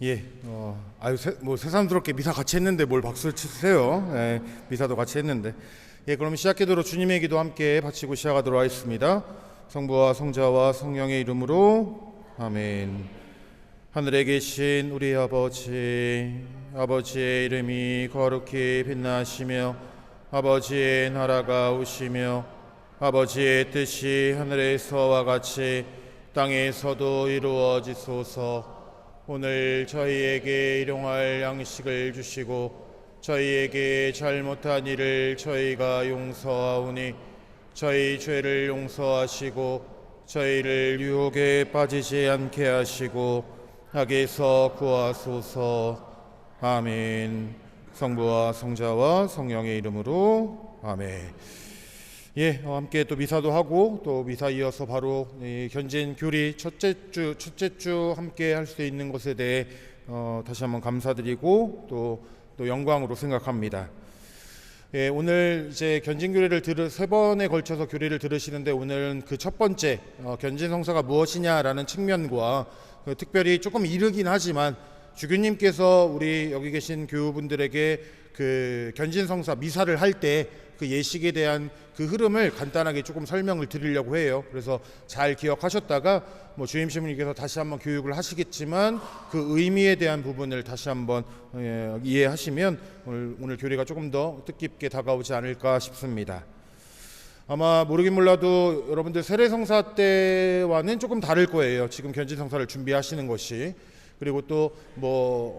예, 뭐 새삼스럽게 미사 같이 했는데 뭘 박수를 치세요? 예, 미사도 같이 했는데. 예, 그럼 시작기도로 주님의 기도 함께 바치고 시작하도록 하겠습니다. 성부와 성자와 성령의 이름으로 아멘. 하늘에 계신 우리 아버지, 아버지의 이름이 거룩히 빛나시며 아버지의 나라가 오시며 아버지의 뜻이 하늘에서와 같이 땅에서도 이루어지소서. 오늘 저희에게 일용할 양식을 주시고 저희에게 잘못한 일을 저희가 용서하오니 저희 죄를 용서하시고 저희를 유혹에 빠지지 않게 하시고 악에서 구하소서. 아멘. 성부와 성자와 성령의 이름으로 아멘. 예, 함께 또 미사도 하고 또 미사 이어서 바로 견진 교리 첫째 주 함께 할 수 있는 것에 대해 다시 한번 감사드리고 또 영광으로 생각합니다. 예, 오늘 이제 견진 교리를 세 번에 걸쳐서 교리를 들으시는데 오늘은 그 첫 번째 견진 성사가 무엇이냐라는 측면과 특별히 조금 이르긴 하지만 주교님께서 우리 여기 계신 교우분들에게 그 견진 성사 미사를 할 때 그 예식에 대한 그 흐름을 간단하게 조금 설명을 드리려고 해요. 그래서 잘 기억하셨다가 뭐 주임 신부님께서 다시 한번 교육을 하시겠지만 그 의미에 대한 부분을 다시 한번 이해하시면 오늘 교리가 조금 더 뜻깊게 다가오지 않을까 싶습니다. 아마 모르긴 몰라도 여러분들 세례성사 때와는 조금 다를 거예요. 지금 견진성사를 준비하시는 것이. 그리고 또 뭐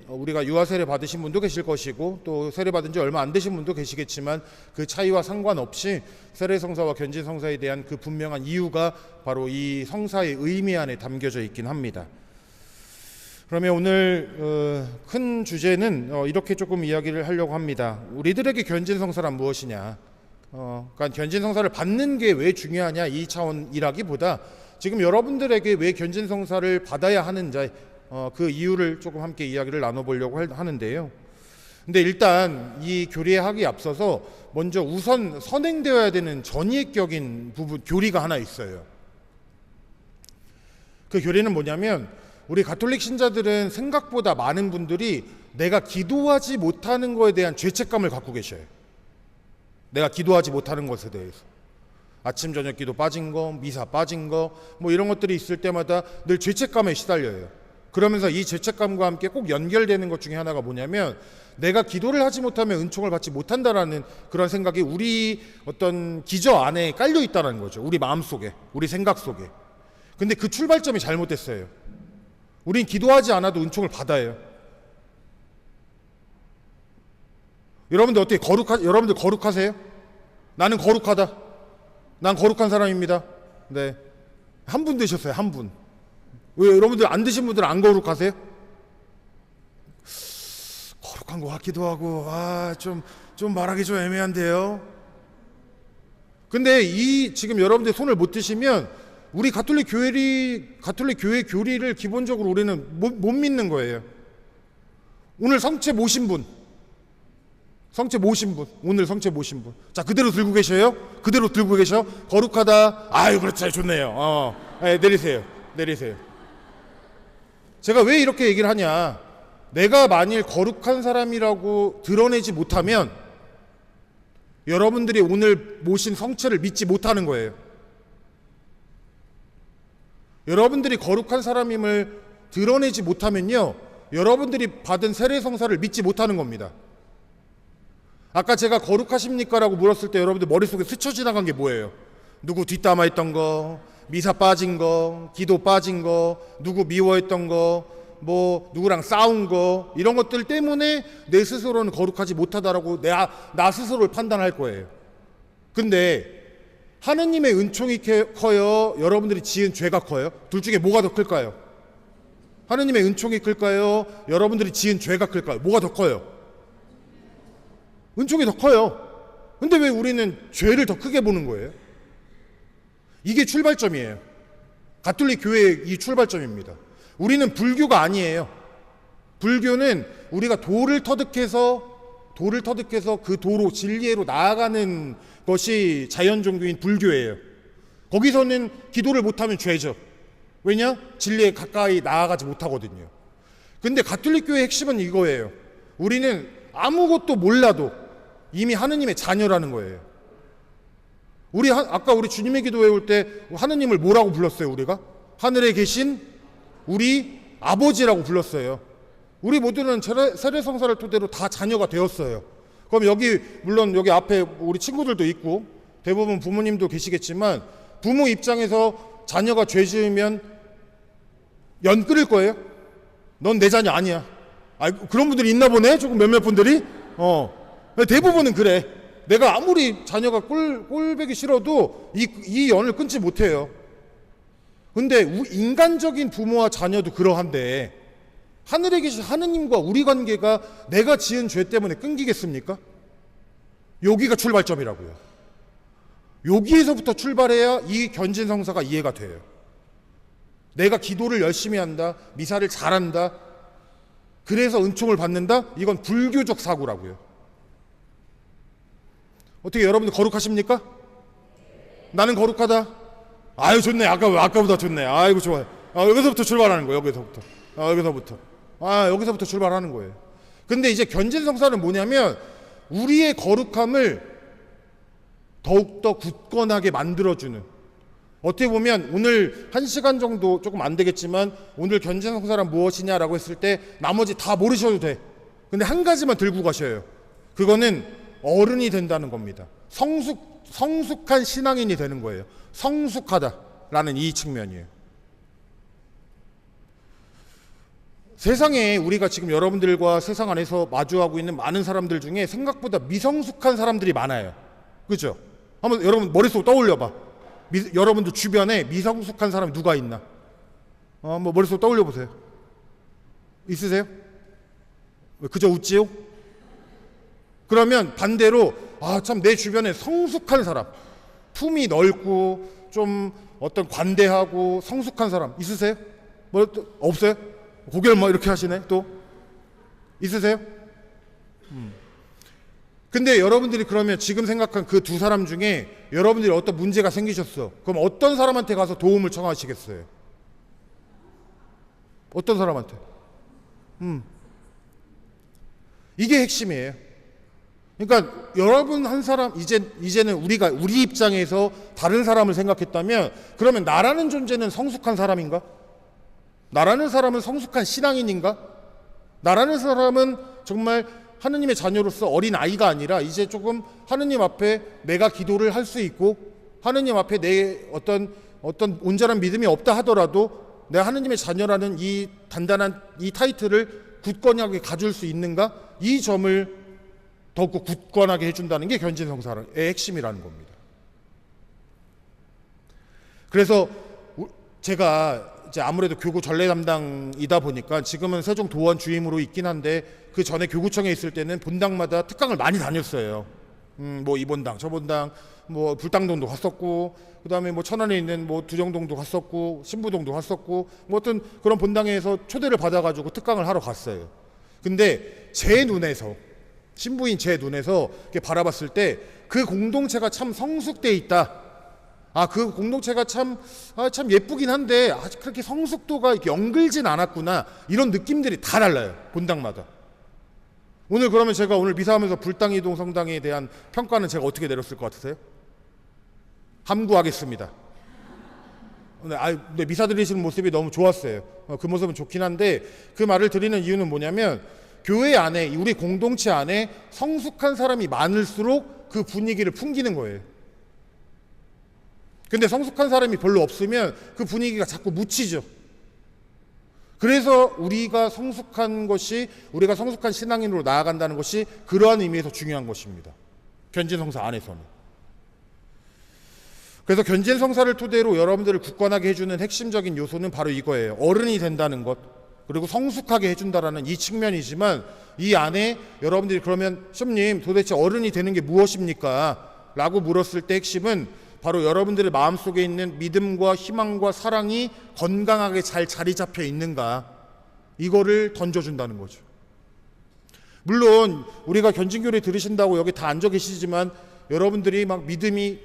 우리가 유아 세례 받으신 분도 계실 것이고 또 세례 받은 지 얼마 안 되신 분도 계시겠지만 그 차이와 상관없이 세례성사와 견진성사에 대한 그 분명한 이유가 바로 이 성사의 의미 안에 담겨져 있긴 합니다. 그러면 오늘 큰 주제는 이렇게 조금 이야기를 하려고 합니다. 우리들에게 견진성사란 무엇이냐? 그러니까 견진성사를 받는 게 왜 중요하냐 이 차원이라기보다 지금 여러분들에게 왜 견진성사를 받아야 하는지 그 이유를 조금 함께 이야기를 나눠보려고 하는데요. 근데 일단 이 교리하기에 앞서서 먼저 우선 선행되어야 되는 전이격인 부분 교리가 하나 있어요. 그 교리는 뭐냐면 우리 가톨릭 신자들은 생각보다 많은 분들이 내가 기도하지 못하는 것에 대한 죄책감을 갖고 계셔요. 내가 기도하지 못하는 것에 대해서. 아침 저녁 기도 빠진 거, 미사 빠진 거, 뭐 이런 것들이 있을 때마다 늘 죄책감에 시달려요. 그러면서 이 죄책감과 함께 꼭 연결되는 것 중에 하나가 뭐냐면 내가 기도를 하지 못하면 은총을 받지 못한다라는 그런 생각이 우리 어떤 기저 안에 깔려 있다는 거죠. 우리 마음속에, 우리 생각 속에. 근데 그 출발점이 잘못됐어요. 우린 기도하지 않아도 은총을 받아요. 여러분들 어떻게 여러분들 거룩하세요? 나는 거룩하다. 난 거룩한 사람입니다. 네. 한 분 되셨어요, 한 분. 왜 여러분들 안 드신 분들은 안 거룩하세요? 거룩한 것 같기도 하고, 좀 말하기 좀 애매한데요. 근데 지금 여러분들 손을 못 드시면 우리 가톨릭 교회 교리를 기본적으로 우리는 못 믿는 거예요. 오늘 성체 모신 분. 오늘 성체 모신 분. 자, 그대로 들고 계셔요? 그대로 들고 계셔? 거룩하다. 아유, 그렇죠. 좋네요. 내리세요. 제가 왜 이렇게 얘기를 하냐. 내가 만일 거룩한 사람이라고 드러내지 못하면 여러분들이 오늘 모신 성체를 믿지 못하는 거예요. 여러분들이 거룩한 사람임을 드러내지 못하면요, 여러분들이 받은 세례성사를 믿지 못하는 겁니다. 아까 제가 거룩하십니까? 라고 물었을 때 여러분들 머릿속에 스쳐 지나간 게 뭐예요? 누구 뒷담화 했던 거, 미사 빠진 거, 기도 빠진 거, 누구 미워했던 거, 뭐 누구랑 싸운 거, 이런 것들 때문에 내 스스로는 거룩하지 못하다라고 나 스스로를 판단할 거예요. 근데 하느님의 은총이 커요? 여러분들이 지은 죄가 커요? 둘 중에 뭐가 더 클까요? 하느님의 은총이 클까요? 여러분들이 지은 죄가 클까요? 뭐가 더 커요? 은총이 더 커요. 근데 왜 우리는 죄를 더 크게 보는 거예요? 이게 출발점이에요. 가톨릭 교회의 이 출발점입니다. 우리는 불교가 아니에요. 불교는 우리가 도를 터득해서 그 도로 진리로 나아가는 것이 자연 종교인 불교예요. 거기서는 기도를 못하면 죄죠. 왜냐? 진리에 가까이 나아가지 못하거든요. 근데 가톨릭 교회의 핵심은 이거예요. 우리는 아무것도 몰라도 이미 하느님의 자녀라는 거예요. 아까 우리 주님의 기도회 올 때 하느님을 뭐라고 불렀어요? 우리가 하늘에 계신 우리 아버지라고 불렀어요. 우리 모두는 세례성사를 토대로 다 자녀가 되었어요. 그럼 물론 여기 앞에 우리 친구들도 있고 대부분 부모님도 계시겠지만, 부모 입장에서 자녀가 죄 지으면 연 끊을 거예요? 넌 내 자녀 아니야. 그런 분들이 있나 보네? 조금 몇몇 분들이? 대부분은 그래. 내가 아무리 자녀가 꼴배기 싫어도 이 연을 끊지 못해요. 근데 인간적인 부모와 자녀도 그러한데, 하늘에 계신 하느님과 우리 관계가 내가 지은 죄 때문에 끊기겠습니까? 여기가 출발점이라고요. 여기에서부터 출발해야 이 견진성사가 이해가 돼요. 내가 기도를 열심히 한다, 미사를 잘한다, 그래서 은총을 받는다? 이건 불교적 사고라고요. 어떻게 여러분들 거룩하십니까? 나는 거룩하다. 아유 좋네. 아까보다 좋네. 아이고 좋아요. 여기서부터 출발하는 거예요. 여기서부터 출발하는 거예요. 근데 이제 견진성사는 뭐냐면 우리의 거룩함을 더욱더 굳건하게 만들어주는, 어떻게 보면 오늘 1시간 정도 조금 안 되겠지만 오늘 견진성사란 무엇이냐라고 했을 때 나머지 다 모르셔도 돼. 근데 한 가지만 들고 가셔요. 그거는 어른이 된다는 겁니다. 성숙한 신앙인이 되는 거예요. 성숙하다라는 이 측면이에요. 세상에 우리가 지금 여러분들과 세상 안에서 마주하고 있는 많은 사람들 중에 생각보다 미성숙한 사람들이 많아요. 그죠? 한번 여러분 머릿속 떠올려봐. 여러분들 주변에 미성숙한 사람이 누가 있나? 한번 머릿속 떠올려보세요. 있으세요? 왜 그저 웃지요? 그러면 반대로 참 내 주변에 성숙한 사람, 품이 넓고 좀 어떤 관대하고 성숙한 사람 있으세요? 없어요? 고개를 이렇게 하시네. 또 있으세요? 근데 여러분들이 그러면 지금 생각한 그 두 사람 중에 여러분들이 어떤 문제가 생기셨어. 그럼 어떤 사람한테 가서 도움을 청하시겠어요? 어떤 사람한테? 이게 핵심이에요. 그러니까 여러분 한 사람, 이제는 우리 입장에서 다른 사람을 생각했다면, 그러면 나라는 존재는 성숙한 사람인가? 나라는 사람은 성숙한 신앙인인가? 나라는 사람은 정말 하느님의 자녀로서 어린 아이가 아니라 이제 조금 하느님 앞에 내가 기도를 할 수 있고, 하느님 앞에 내 어떤 온전한 믿음이 없다 하더라도 내가 하느님의 자녀라는 이 단단한 이 타이틀을 굳건하게 가질 수 있는가? 이 점을 더욱 굳건하게 해준다는 게 견진성사의 핵심이라는 겁니다. 그래서 제가 이제 아무래도 교구 전례 담당이다 보니까 지금은 세종도원 주임으로 있긴 한데, 그 전에 교구청에 있을 때는 본당마다 특강을 많이 다녔어요. 뭐 이 본당, 저 본당, 뭐 불당동도 갔었고, 그 다음에 뭐 천안에 있는 뭐 두정동도 갔었고, 신부동도 갔었고, 뭐 어떤 그런 본당에서 초대를 받아가지고 특강을 하러 갔어요. 근데 제 눈에서, 신부인 제 눈에서 이렇게 바라봤을 때 그 공동체가 참 성숙돼 있다. 그 공동체가 참 예쁘긴 한데 아직 그렇게 성숙도가 이렇게 연글진 않았구나. 이런 느낌들이 다 달라요. 본당마다. 오늘 그러면 제가 오늘 미사하면서 불당이동 성당에 대한 평가는 제가 어떻게 내렸을 것 같으세요? 함구하겠습니다. 근데 미사 드리시는 모습이 너무 좋았어요. 그 모습은 좋긴 한데, 그 말을 드리는 이유는 뭐냐면, 교회 안에, 우리 공동체 안에 성숙한 사람이 많을수록 그 분위기를 풍기는 거예요. 근데 성숙한 사람이 별로 없으면 그 분위기가 자꾸 묻히죠. 그래서 우리가 성숙한 신앙인으로 나아간다는 것이 그러한 의미에서 중요한 것입니다. 견진성사 안에서는. 그래서 견진성사를 토대로 여러분들을 굳건하게 해주는 핵심적인 요소는 바로 이거예요. 어른이 된다는 것, 그리고 성숙하게 해준다라는 이 측면이지만, 이 안에 여러분들이 그러면 시험님 도대체 어른이 되는 게 무엇입니까? 라고 물었을 때 핵심은 바로 여러분들의 마음속에 있는 믿음과 희망과 사랑이 건강하게 잘 자리 잡혀 있는가, 이거를 던져준다는 거죠. 물론 우리가 견진교리 들으신다고 여기 다 앉아 계시지만 여러분들이 믿음이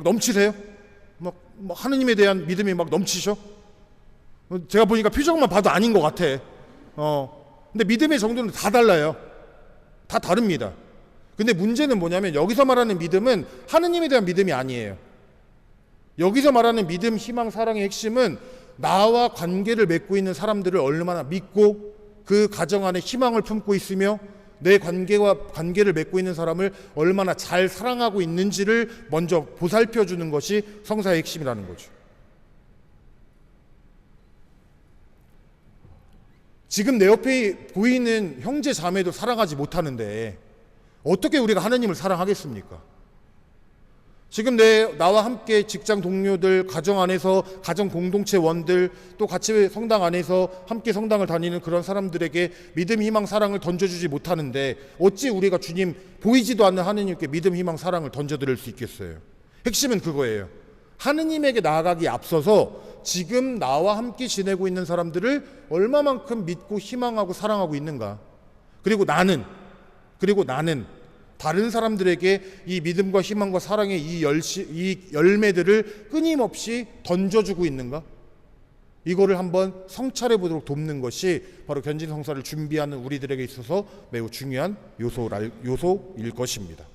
넘치세요? 하느님에 대한 믿음이 넘치셔? 제가 보니까 표정만 봐도 아닌 것 같아. 근데 믿음의 정도는 다 달라요. 다 다릅니다. 근데 문제는 뭐냐면 여기서 말하는 믿음은 하느님에 대한 믿음이 아니에요. 여기서 말하는 믿음, 희망, 사랑의 핵심은 나와 관계를 맺고 있는 사람들을 얼마나 믿고 그 가정 안에 희망을 품고 있으며 내 관계를 맺고 있는 사람을 얼마나 잘 사랑하고 있는지를 먼저 보살펴 주는 것이 성사의 핵심이라는 거죠. 지금 내 옆에 보이는 형제 자매도 사랑하지 못하는데 어떻게 우리가 하나님을 사랑하겠습니까? 지금 나와 함께 직장 동료들, 가정 안에서 가정 공동체원들, 또 같이 성당 안에서 함께 성당을 다니는 그런 사람들에게 믿음, 희망, 사랑을 던져주지 못하는데 어찌 우리가 주님 보이지도 않는 하느님께 믿음, 희망, 사랑을 던져드릴 수 있겠어요? 핵심은 그거예요. 하느님에게 나아가기 앞서서 지금 나와 함께 지내고 있는 사람들을 얼마만큼 믿고 희망하고 사랑하고 있는가. 그리고 나는 다른 사람들에게 이 믿음과 희망과 사랑의 이 열매들을 끊임없이 던져주고 있는가? 이거를 한번 성찰해 보도록 돕는 것이 바로 견진성사를 준비하는 우리들에게 있어서 매우 중요한 요소일 것입니다.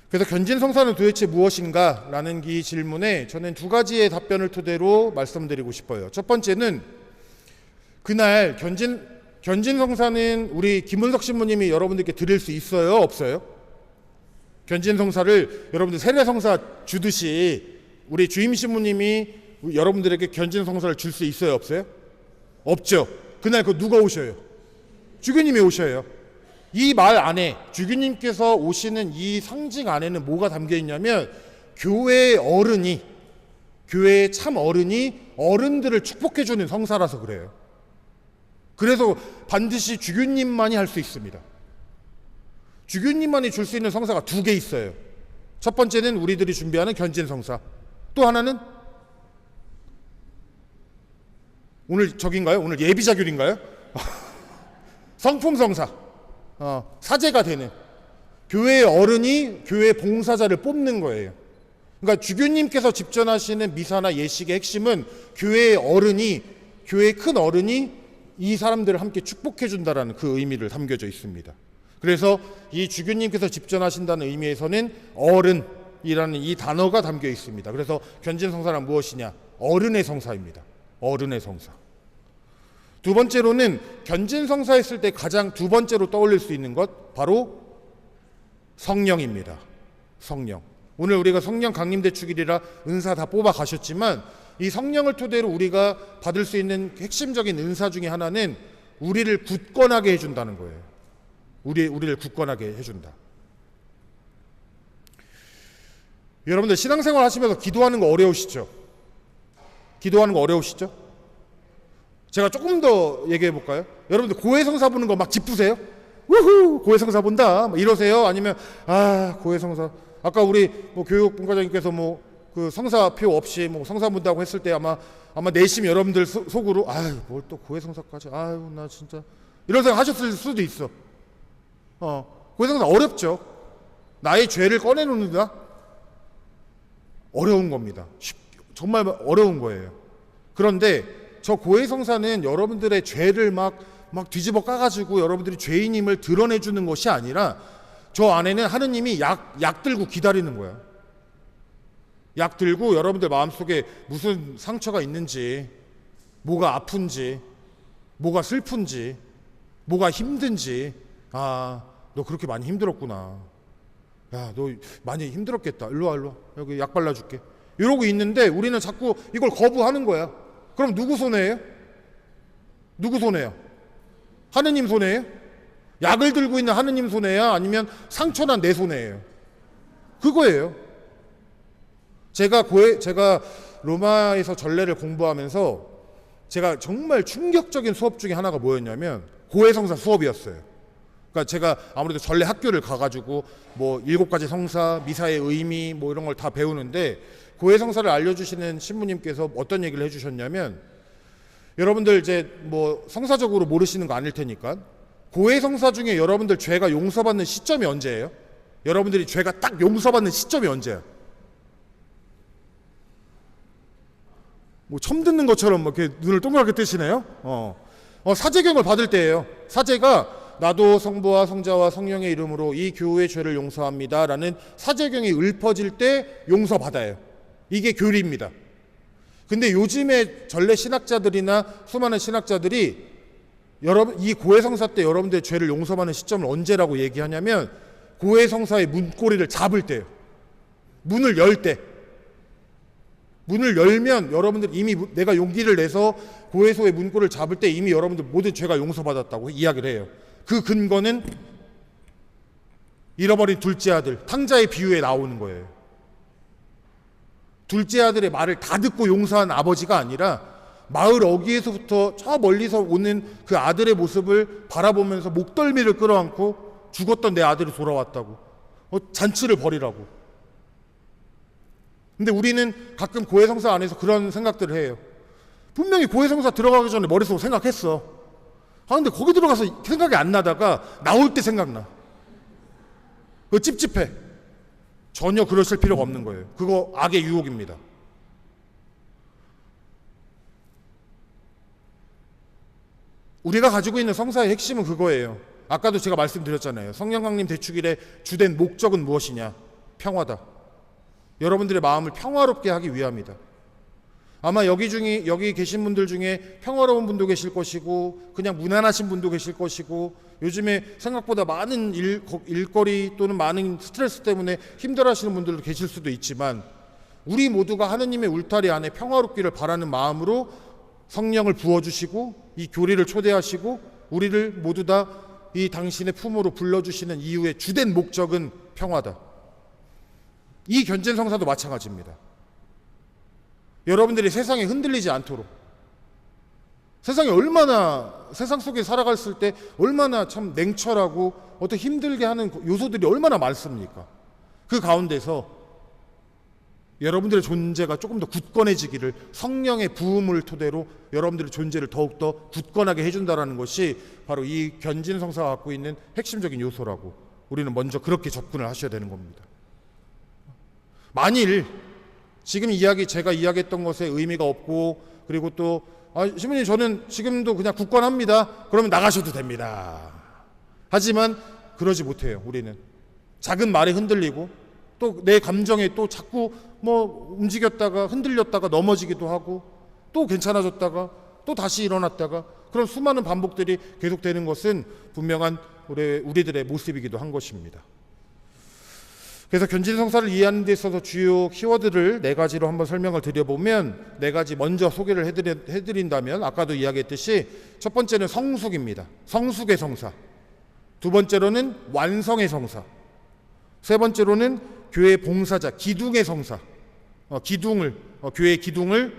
그래서 견진성사는 도대체 무엇인가? 라는 이 질문에 저는 두 가지의 답변을 토대로 말씀드리고 싶어요. 첫 번째는 그날 견진성사는 우리 김은석 신부님이 여러분들께 드릴 수 있어요? 없어요? 견진성사를 여러분들 세례성사 주듯이 우리 주임 신부님이 여러분들에게 견진성사를 줄 수 있어요? 없어요? 없죠. 그날 누가 오셔요? 주교님이 오셔요. 이 말 안에 주교님께서 오시는 이 상징 안에는 뭐가 담겨 있냐면 교회의 참 어른이 어른들을 축복해주는 성사라서 그래요. 그래서 반드시 주교님만이 할 수 있습니다. 주교님만이 줄 수 있는 성사가 두 개 있어요. 첫 번째는 우리들이 준비하는 견진성사. 또 하나는 오늘 저긴가요? 오늘 예비자귤인가요? 성품성사. 사제가 되는 교회의 어른이 교회 봉사자를 뽑는 거예요. 그러니까 주교님께서 집전하시는 미사나 예식의 핵심은 교회의 큰 어른이 이 사람들을 함께 축복해 준다라는 그 의미를 담겨져 있습니다. 그래서 이 주교님께서 집전하신다는 의미에서는 어른이라는 이 단어가 담겨 있습니다. 그래서 견진성사란 무엇이냐? 어른의 성사입니다. 어른의 성사. 두 번째로는 견진성사 했을 때 가장 두 번째로 떠올릴 수 있는 것 바로 성령입니다. 성령. 오늘 우리가 성령 강림대 축일이라 은사 다 뽑아 가셨지만 이 성령을 토대로 우리가 받을 수 있는 핵심적인 은사 중에 하나는 우리를 굳건하게 해준다는 거예요. 우리를 굳건하게 해준다. 여러분들 신앙생활 하시면서 기도하는 거 어려우시죠? 제가 조금 더 얘기해 볼까요? 여러분들 고해성사 보는 거 막 기쁘세요? 우후 고해성사 본다 막 이러세요? 아니면 고해성사 아까 우리 교육분과장님께서 그 성사표 없이 성사 본다고 했을 때 아마 내심 여러분들 속으로 뭘 또 고해성사까지 나 진짜 이런 생각 하셨을 수도 있어. 고해성사 어렵죠. 나의 죄를 꺼내놓는다? 어려운 겁니다. 정말 어려운 거예요. 그런데 저 고해성사는 여러분들의 죄를 막 뒤집어 까가지고 여러분들이 죄인임을 드러내주는 것이 아니라 저 안에는 하느님이 약 들고 기다리는 거야. 약 들고 여러분들 마음속에 무슨 상처가 있는지, 뭐가 아픈지, 뭐가 슬픈지, 뭐가 힘든지, 너 그렇게 많이 힘들었구나. 야, 너 많이 힘들었겠다. 일로 와. 여기 약 발라줄게. 이러고 있는데 우리는 자꾸 이걸 거부하는 거야. 그럼 누구 손해예요? 하느님 손해예요? 약을 들고 있는 하느님 손해야? 아니면 상처난 내 손해예요? 그거예요. 제가 로마에서 전례를 공부하면서 제가 정말 충격적인 수업 중에 하나가 뭐였냐면 고해성사 수업이었어요. 그러니까 제가 아무래도 전례 학교를 가가지고 7가지 성사, 미사의 의미 이런 걸 다 배우는데 고해성사를 알려주시는 신부님께서 어떤 얘기를 해주셨냐면 여러분들 이제 성사적으로 모르시는 거 아닐 테니까 고해성사 중에 여러분들 죄가 용서받는 시점이 언제예요? 여러분들이 죄가 딱 용서받는 시점이 언제예요? 뭐 처음 듣는 것처럼 뭐 이렇게 눈을 동그랗게 뜨시네요. 사제경을 받을 때예요. 사제가 나도 성부와 성자와 성령의 이름으로 이 교회의 죄를 용서합니다라는 사제경이 읊어질 때 용서받아요. 이게 교리입니다. 근데 요즘에 전래 신학자들이나 수많은 신학자들이 여러분 이 고해성사 때 여러분들의 죄를 용서받는 시점을 언제라고 얘기하냐면 고해성사의 문고리를 잡을 때예요. 문을 열 때. 문을 열면 여러분들 이미 내가 용기를 내서 고해소의 문고리를 잡을 때 이미 여러분들 모든 죄가 용서받았다고 이야기를 해요. 그 근거는 잃어버린 둘째 아들 탕자의 비유에 나오는 거예요. 둘째 아들의 말을 다 듣고 용서한 아버지가 아니라 마을 어귀에서부터 저 멀리서 오는 그 아들의 모습을 바라보면서 목덜미를 끌어안고 죽었던 내 아들이 돌아왔다고 잔치를 벌이라고. 근데 우리는 가끔 고해성사 안에서 그런 생각들을 해요. 분명히 고해성사 들어가기 전에 머릿속으로 생각했어. 근데 거기 들어가서 생각이 안 나다가 나올 때 생각나. 그거 찝찝해. 전혀 그러실 필요가 없는 거예요. 그거 악의 유혹입니다. 우리가 가지고 있는 성사의 핵심은 그거예요. 아까도 제가 말씀드렸잖아요. 성령 강림 대축일의 주된 목적은 무엇이냐? 평화다. 여러분들의 마음을 평화롭게 하기 위함이다. 아마 여기 계신 분들 중에 평화로운 분도 계실 것이고 그냥 무난하신 분도 계실 것이고 요즘에 생각보다 많은 일거리 또는 많은 스트레스 때문에 힘들어하시는 분들도 계실 수도 있지만 우리 모두가 하느님의 울타리 안에 평화롭기를 바라는 마음으로 성령을 부어주시고 이 교리를 초대하시고 우리를 모두 다 이 당신의 품으로 불러주시는 이유의 주된 목적은 평화다. 이 견진성사도 마찬가지입니다. 여러분들이 세상에 흔들리지 않도록 세상 속에 살아갔을 때 얼마나 참 냉철하고 어떻게 힘들게 하는 요소들이 얼마나 많습니까? 그 가운데서 여러분들의 존재가 조금 더 굳건해지기를 성령의 부음을 토대로 여러분들의 존재를 더욱더 굳건하게 해준다는 것이 바로 이 견진성사가 갖고 있는 핵심적인 요소라고 우리는 먼저 그렇게 접근을 하셔야 되는 겁니다. 만일 지금 제가 이야기했던 것에 의미가 없고 그리고 또 신부님 저는 지금도 그냥 굳건합니다. 그러면 나가셔도 됩니다. 하지만 그러지 못해요. 우리는 작은 말에 흔들리고 또 내 감정에 또 자꾸 움직였다가 흔들렸다가 넘어지기도 하고 또 괜찮아졌다가 또 다시 일어났다가 그런 수많은 반복들이 계속되는 것은 분명한 우리들의 모습이기도 한 것입니다. 그래서 견진성사를 이해하는 데 있어서 주요 키워드를 4가지로 한번 설명을 드려보면 4가지 먼저 소개를 해드린다면 아까도 이야기했듯이 첫 번째는 성숙입니다. 성숙의 성사. 두 번째로는 완성의 성사. 세 번째로는 교회 봉사자, 기둥의 성사. 교회의 기둥을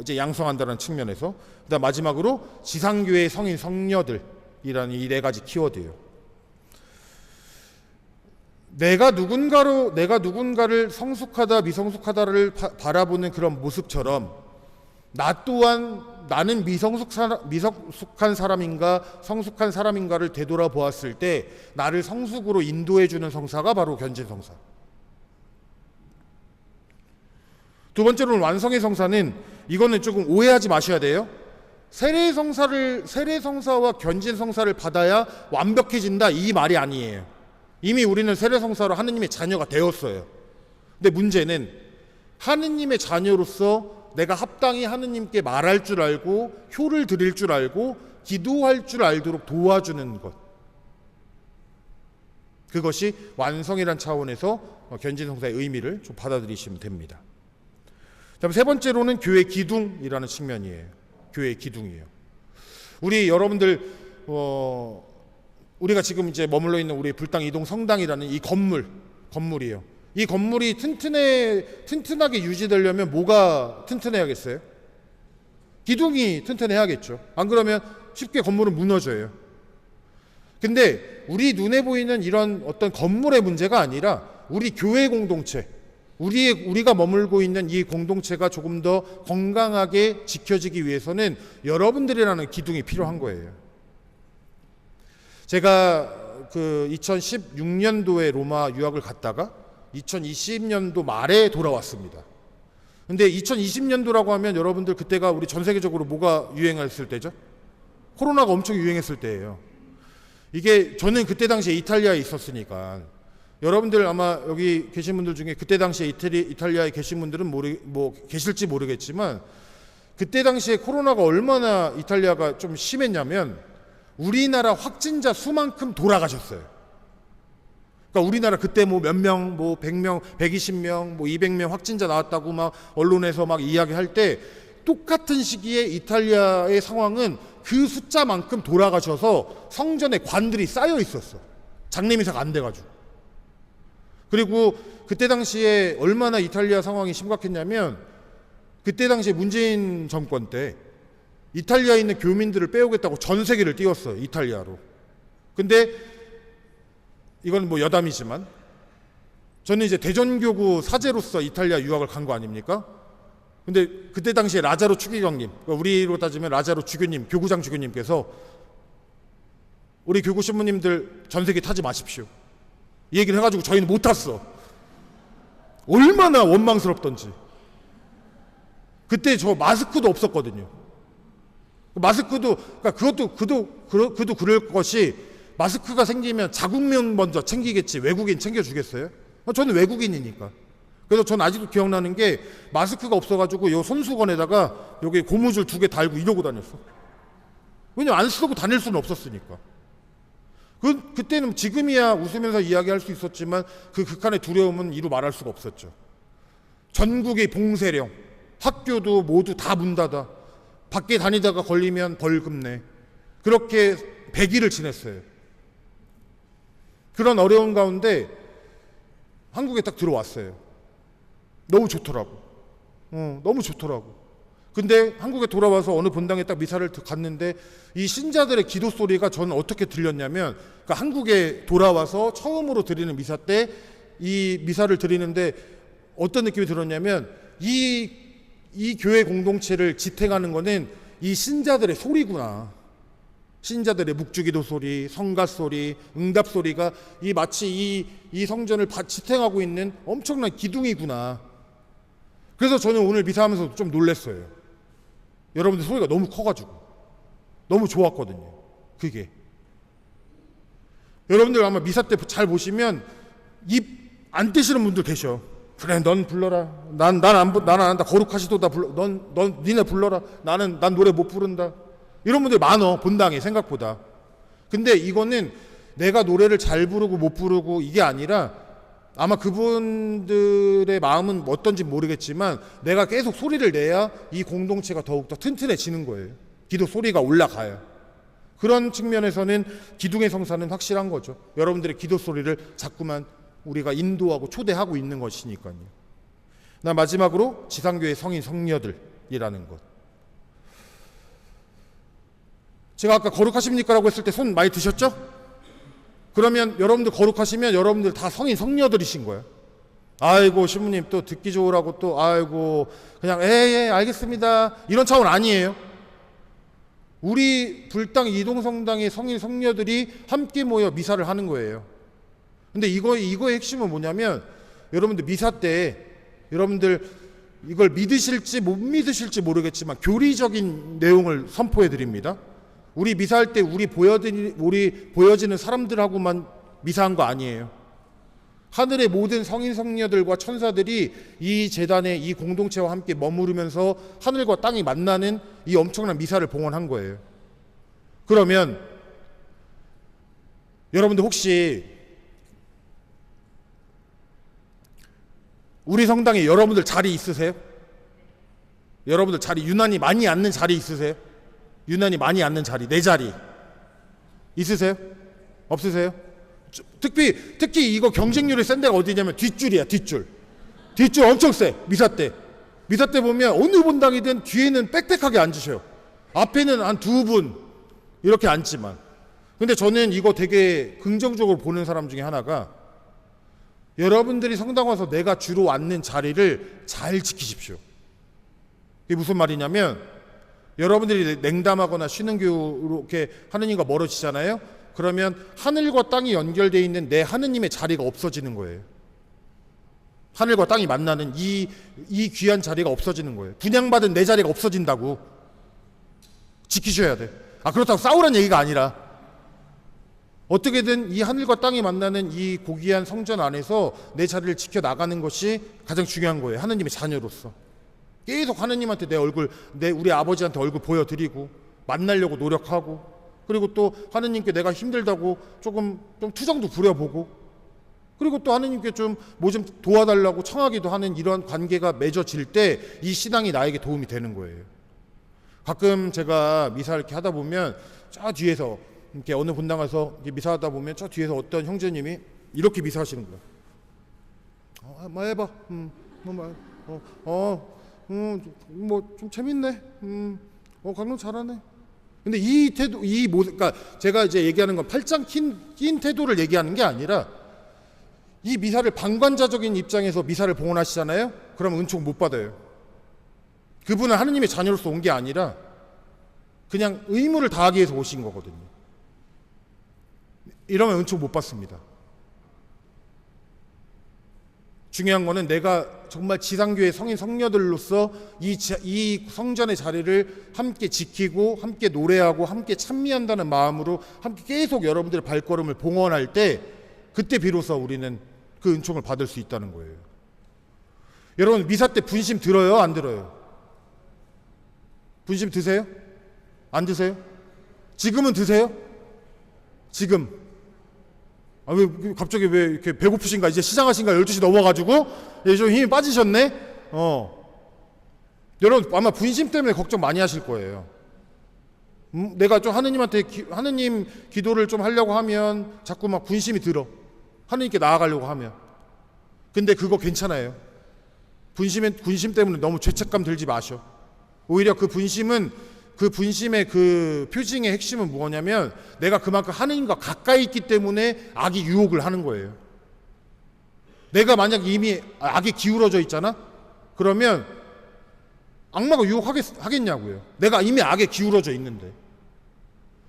이제 양성한다는 측면에서 그다음 마지막으로 지상교회의 성인 성녀들이라는 이 4가지 키워드예요. 내가 누군가를 성숙하다 미성숙하다를 바라보는 그런 모습처럼 나 또한 나는 미성숙한 사람인가 성숙한 사람인가를 되돌아보았을 때 나를 성숙으로 인도해주는 성사가 바로 견진성사. 두 번째로는 완성의 성사는 이거는 조금 오해하지 마셔야 돼요. 세례성사와 견진성사를 받아야 완벽해진다 이 말이 아니에요. 이미 우리는 세례성사로 하느님의 자녀가 되었어요. 근데 문제는 하느님의 자녀로서 내가 합당히 하느님께 말할 줄 알고 효를 드릴 줄 알고 기도할 줄 알도록 도와주는 것. 그것이 완성이란 차원에서 견진성사의 의미를 좀 받아들이시면 됩니다. 다음 세 번째로는 교회 기둥이라는 측면이에요. 교회 기둥이에요. 우리 여러분들 우리가 지금 이제 머물러 있는 우리 불당 이동 성당이라는 이 건물이에요. 이 건물이 튼튼하게 유지되려면 뭐가 튼튼해야겠어요? 기둥이 튼튼해야겠죠. 안 그러면 쉽게 건물은 무너져요. 근데 우리 눈에 보이는 이런 어떤 건물의 문제가 아니라 우리 교회 공동체, 우리가 머물고 있는 이 공동체가 조금 더 건강하게 지켜지기 위해서는 여러분들이라는 기둥이 필요한 거예요. 제가 그 2016년도에 로마 유학을 갔다가 2020년도 말에 돌아왔습니다. 근데 2020년도라고 하면 여러분들 그때가 우리 전 세계적으로 뭐가 유행했을 때죠? 코로나가 엄청 유행했을 때예요. 이게 저는 그때 당시에 이탈리아에 있었으니까 여러분들 아마 여기 계신 분들 중에 그때 당시에 이탈리아에 계신 분들은 계실지 모르겠지만 그때 당시에 코로나가 얼마나 이탈리아가 좀 심했냐면 우리나라 확진자 수만큼 돌아가셨어요. 그러니까 우리나라 그때 뭐 몇 명, 뭐 100명, 120명, 뭐 200명 확진자 나왔다고 막 언론에서 막 이야기할 때 똑같은 시기에 이탈리아의 상황은 그 숫자만큼 돌아가셔서 성전에 관들이 쌓여 있었어. 장례미사가 안 돼가지고. 그리고 그때 당시에 얼마나 이탈리아 상황이 심각했냐면 그때 당시에 문재인 정권 때 이탈리아에 있는 교민들을 빼오겠다고 전 세계를 띄웠어요. 이탈리아로. 근데 이건 뭐 여담이지만 저는 이제 대전교구 사제로서 이탈리아 유학을 간 거 아닙니까? 근데 그때 당시에 라자로 추기경님, 그러니까 우리로 따지면 라자로 주교님, 교구장 주교님께서 우리 교구 신부님들 전세기 타지 마십시오. 이 얘기를 해가지고 저희는 못 탔어. 얼마나 원망스럽던지. 그때 저 마스크도 없었거든요. 마스크도, 그러니까 그것도 그럴 것이 마스크가 생기면 자국민 먼저 챙기겠지 외국인 챙겨주겠어요? 저는 외국인이니까. 그래서 전 아직도 기억나는 게 마스크가 없어가지고 요 손수건에다가 여기 고무줄 2개 달고 이러고 다녔어. 왜냐면 안 쓰고 다닐 수는 없었으니까. 그때는 지금이야 웃으면서 이야기할 수 있었지만 그 극한의 두려움은 이루 말할 수가 없었죠. 전국의 봉쇄령, 학교도 모두 다 문 닫아. 밖에 다니다가 걸리면 벌금 내. 그렇게 100일을 지냈어요. 그런 어려운 가운데 한국에 딱 들어왔어요. 너무 좋더라고. 너무 좋더라고. 근데 한국에 돌아와서 어느 본당에 딱 미사를 갔는데 이 신자들의 기도 소리가 저는 어떻게 들렸냐면 그러니까 한국에 돌아와서 처음으로 드리는 미사 때 이 미사를 드리는데 어떤 느낌이 들었냐면 이 교회 공동체를 지탱하는 거는 이 신자들의 소리구나. 신자들의 묵주기도 소리, 성가 소리, 응답 소리가 마치 이 성전을 지탱하고 있는 엄청난 기둥이구나. 그래서 저는 오늘 미사하면서 좀 놀랐어요. 여러분들 소리가 너무 커가지고 너무 좋았거든요. 그게 여러분들 아마 미사 때 잘 보시면 입 안 떼시는 분들 계셔. 그래, 넌 불러라. 난 안 한다. 거룩하시도다 불러. 넌 니네 불러라. 난 노래 못 부른다. 이런 분들 많어, 본당에 생각보다. 근데 이거는 내가 노래를 잘 부르고 못 부르고 이게 아니라 아마 그분들의 마음은 어떤지 모르겠지만 내가 계속 소리를 내야 이 공동체가 더욱더 튼튼해지는 거예요. 기도 소리가 올라가요. 그런 측면에서는 기둥의 성사는 확실한 거죠. 여러분들의 기도 소리를 자꾸만 우리가 인도하고 초대하고 있는 것이니까요. 나 마지막으로 지상교회 성인 성녀들이라는 것. 제가 아까 거룩하십니까? 라고 했을 때 손 많이 드셨죠? 그러면 여러분들 거룩하시면 여러분들 다 성인 성녀들이신 거예요. 아이고 신부님 또 듣기 좋으라고 또 아이고 그냥 예 알겠습니다 이런 차원 아니에요. 우리 불당 이동성당의 성인 성녀들이 함께 모여 미사를 하는 거예요. 근데 이거의 핵심은 뭐냐면 여러분들 미사 때 여러분들 이걸 믿으실지 못 믿으실지 모르겠지만 교리적인 내용을 선포해 드립니다. 우리 미사할 때 우리 보여지는 사람들하고만 미사한 거 아니에요. 하늘의 모든 성인 성녀들과 천사들이 이 제단에 이 공동체와 함께 머무르면서 하늘과 땅이 만나는 이 엄청난 미사를 봉헌한 거예요. 그러면 여러분들 혹시 우리 성당에 여러분들 자리 있으세요? 여러분들 자리 유난히 많이 앉는 자리 있으세요? 유난히 많이 앉는 자리, 내 자리 있으세요? 없으세요? 특히 이거 경쟁률이 센 데가 어디냐면 뒷줄이야. 뒷줄 엄청 세. 미사 때 보면 어느 본당이든 뒤에는 빽빽하게 앉으셔요. 앞에는 한 2분 이렇게 앉지만. 근데 저는 이거 되게 긍정적으로 보는 사람 중에 하나가 여러분들이 성당 와서 내가 주로 앉는 자리를 잘 지키십시오. 이게 무슨 말이냐면 여러분들이 냉담하거나 쉬는 교로 이렇게 하느님과 멀어지잖아요. 그러면 하늘과 땅이 연결되어 있는 내 하느님의 자리가 없어지는 거예요. 하늘과 땅이 만나는 이 귀한 자리가 없어지는 거예요. 분양받은 내 자리가 없어진다고. 지키셔야 돼. 그렇다고 싸우란 얘기가 아니라 어떻게든 이 하늘과 땅이 만나는 이 고귀한 성전 안에서 내 자리를 지켜나가는 것이 가장 중요한 거예요. 하느님의 자녀로서 계속 하느님한테 우리 아버지한테 얼굴 보여드리고 만나려고 노력하고, 그리고 또 하느님께 내가 힘들다고 좀 투정도 부려보고, 그리고 또 하느님께 좀 뭐 좀 도와달라고 청하기도 하는 이런 관계가 맺어질 때 이 신앙이 나에게 도움이 되는 거예요. 가끔 제가 미사 이렇게 하다 보면 저 뒤에서 이렇게 어느 본당 가서 미사하다 보면 저 뒤에서 어떤 형제님이 이렇게 미사하시는 거야. 한번 해봐. 뭐 좀 재밌네. 강론 잘하네. 근데 이 태도, 그러니까 제가 이제 얘기하는 건 팔짱 낀 태도를 얘기하는 게 아니라, 이 미사를 방관자적인 입장에서 미사를 봉헌하시잖아요. 그러면 은총 못 받아요. 그분은 하느님의 자녀로서 온 게 아니라 그냥 의무를 다하기 위해서 오신 거거든요. 이러면 은총 못 받습니다. 중요한 거는 내가 정말 지상교회 성인 성녀들로서 이 성전의 자리를 함께 지키고 함께 노래하고 함께 찬미한다는 마음으로 함께 계속 여러분들의 발걸음을 봉헌할 때, 그때 비로소 우리는 그 은총을 받을 수 있다는 거예요. 여러분, 미사 때 분심 들어요? 안 들어요? 분심 드세요? 안 드세요? 지금은 드세요? 지금. 왜 갑자기 왜 이렇게 배고프신가? 이제 시장하신가? 12시 넘어가지고 좀 힘이 빠지셨네? 여러분 아마 분심 때문에 걱정 많이 하실 거예요. 내가 좀 하느님한테 하느님 기도를 좀 하려고 하면 자꾸 막 분심이 들어. 하느님께 나아가려고 하면. 근데 그거 괜찮아요. 분심 때문에 너무 죄책감 들지 마셔. 오히려 그 분심의 그 표징의 핵심은 뭐냐면, 내가 그만큼 하느님과 가까이 있기 때문에 악이 유혹을 하는 거예요. 내가 만약 이미 악에 기울어져 있잖아? 그러면 악마가 유혹하겠냐고요. 내가 이미 악에 기울어져 있는데.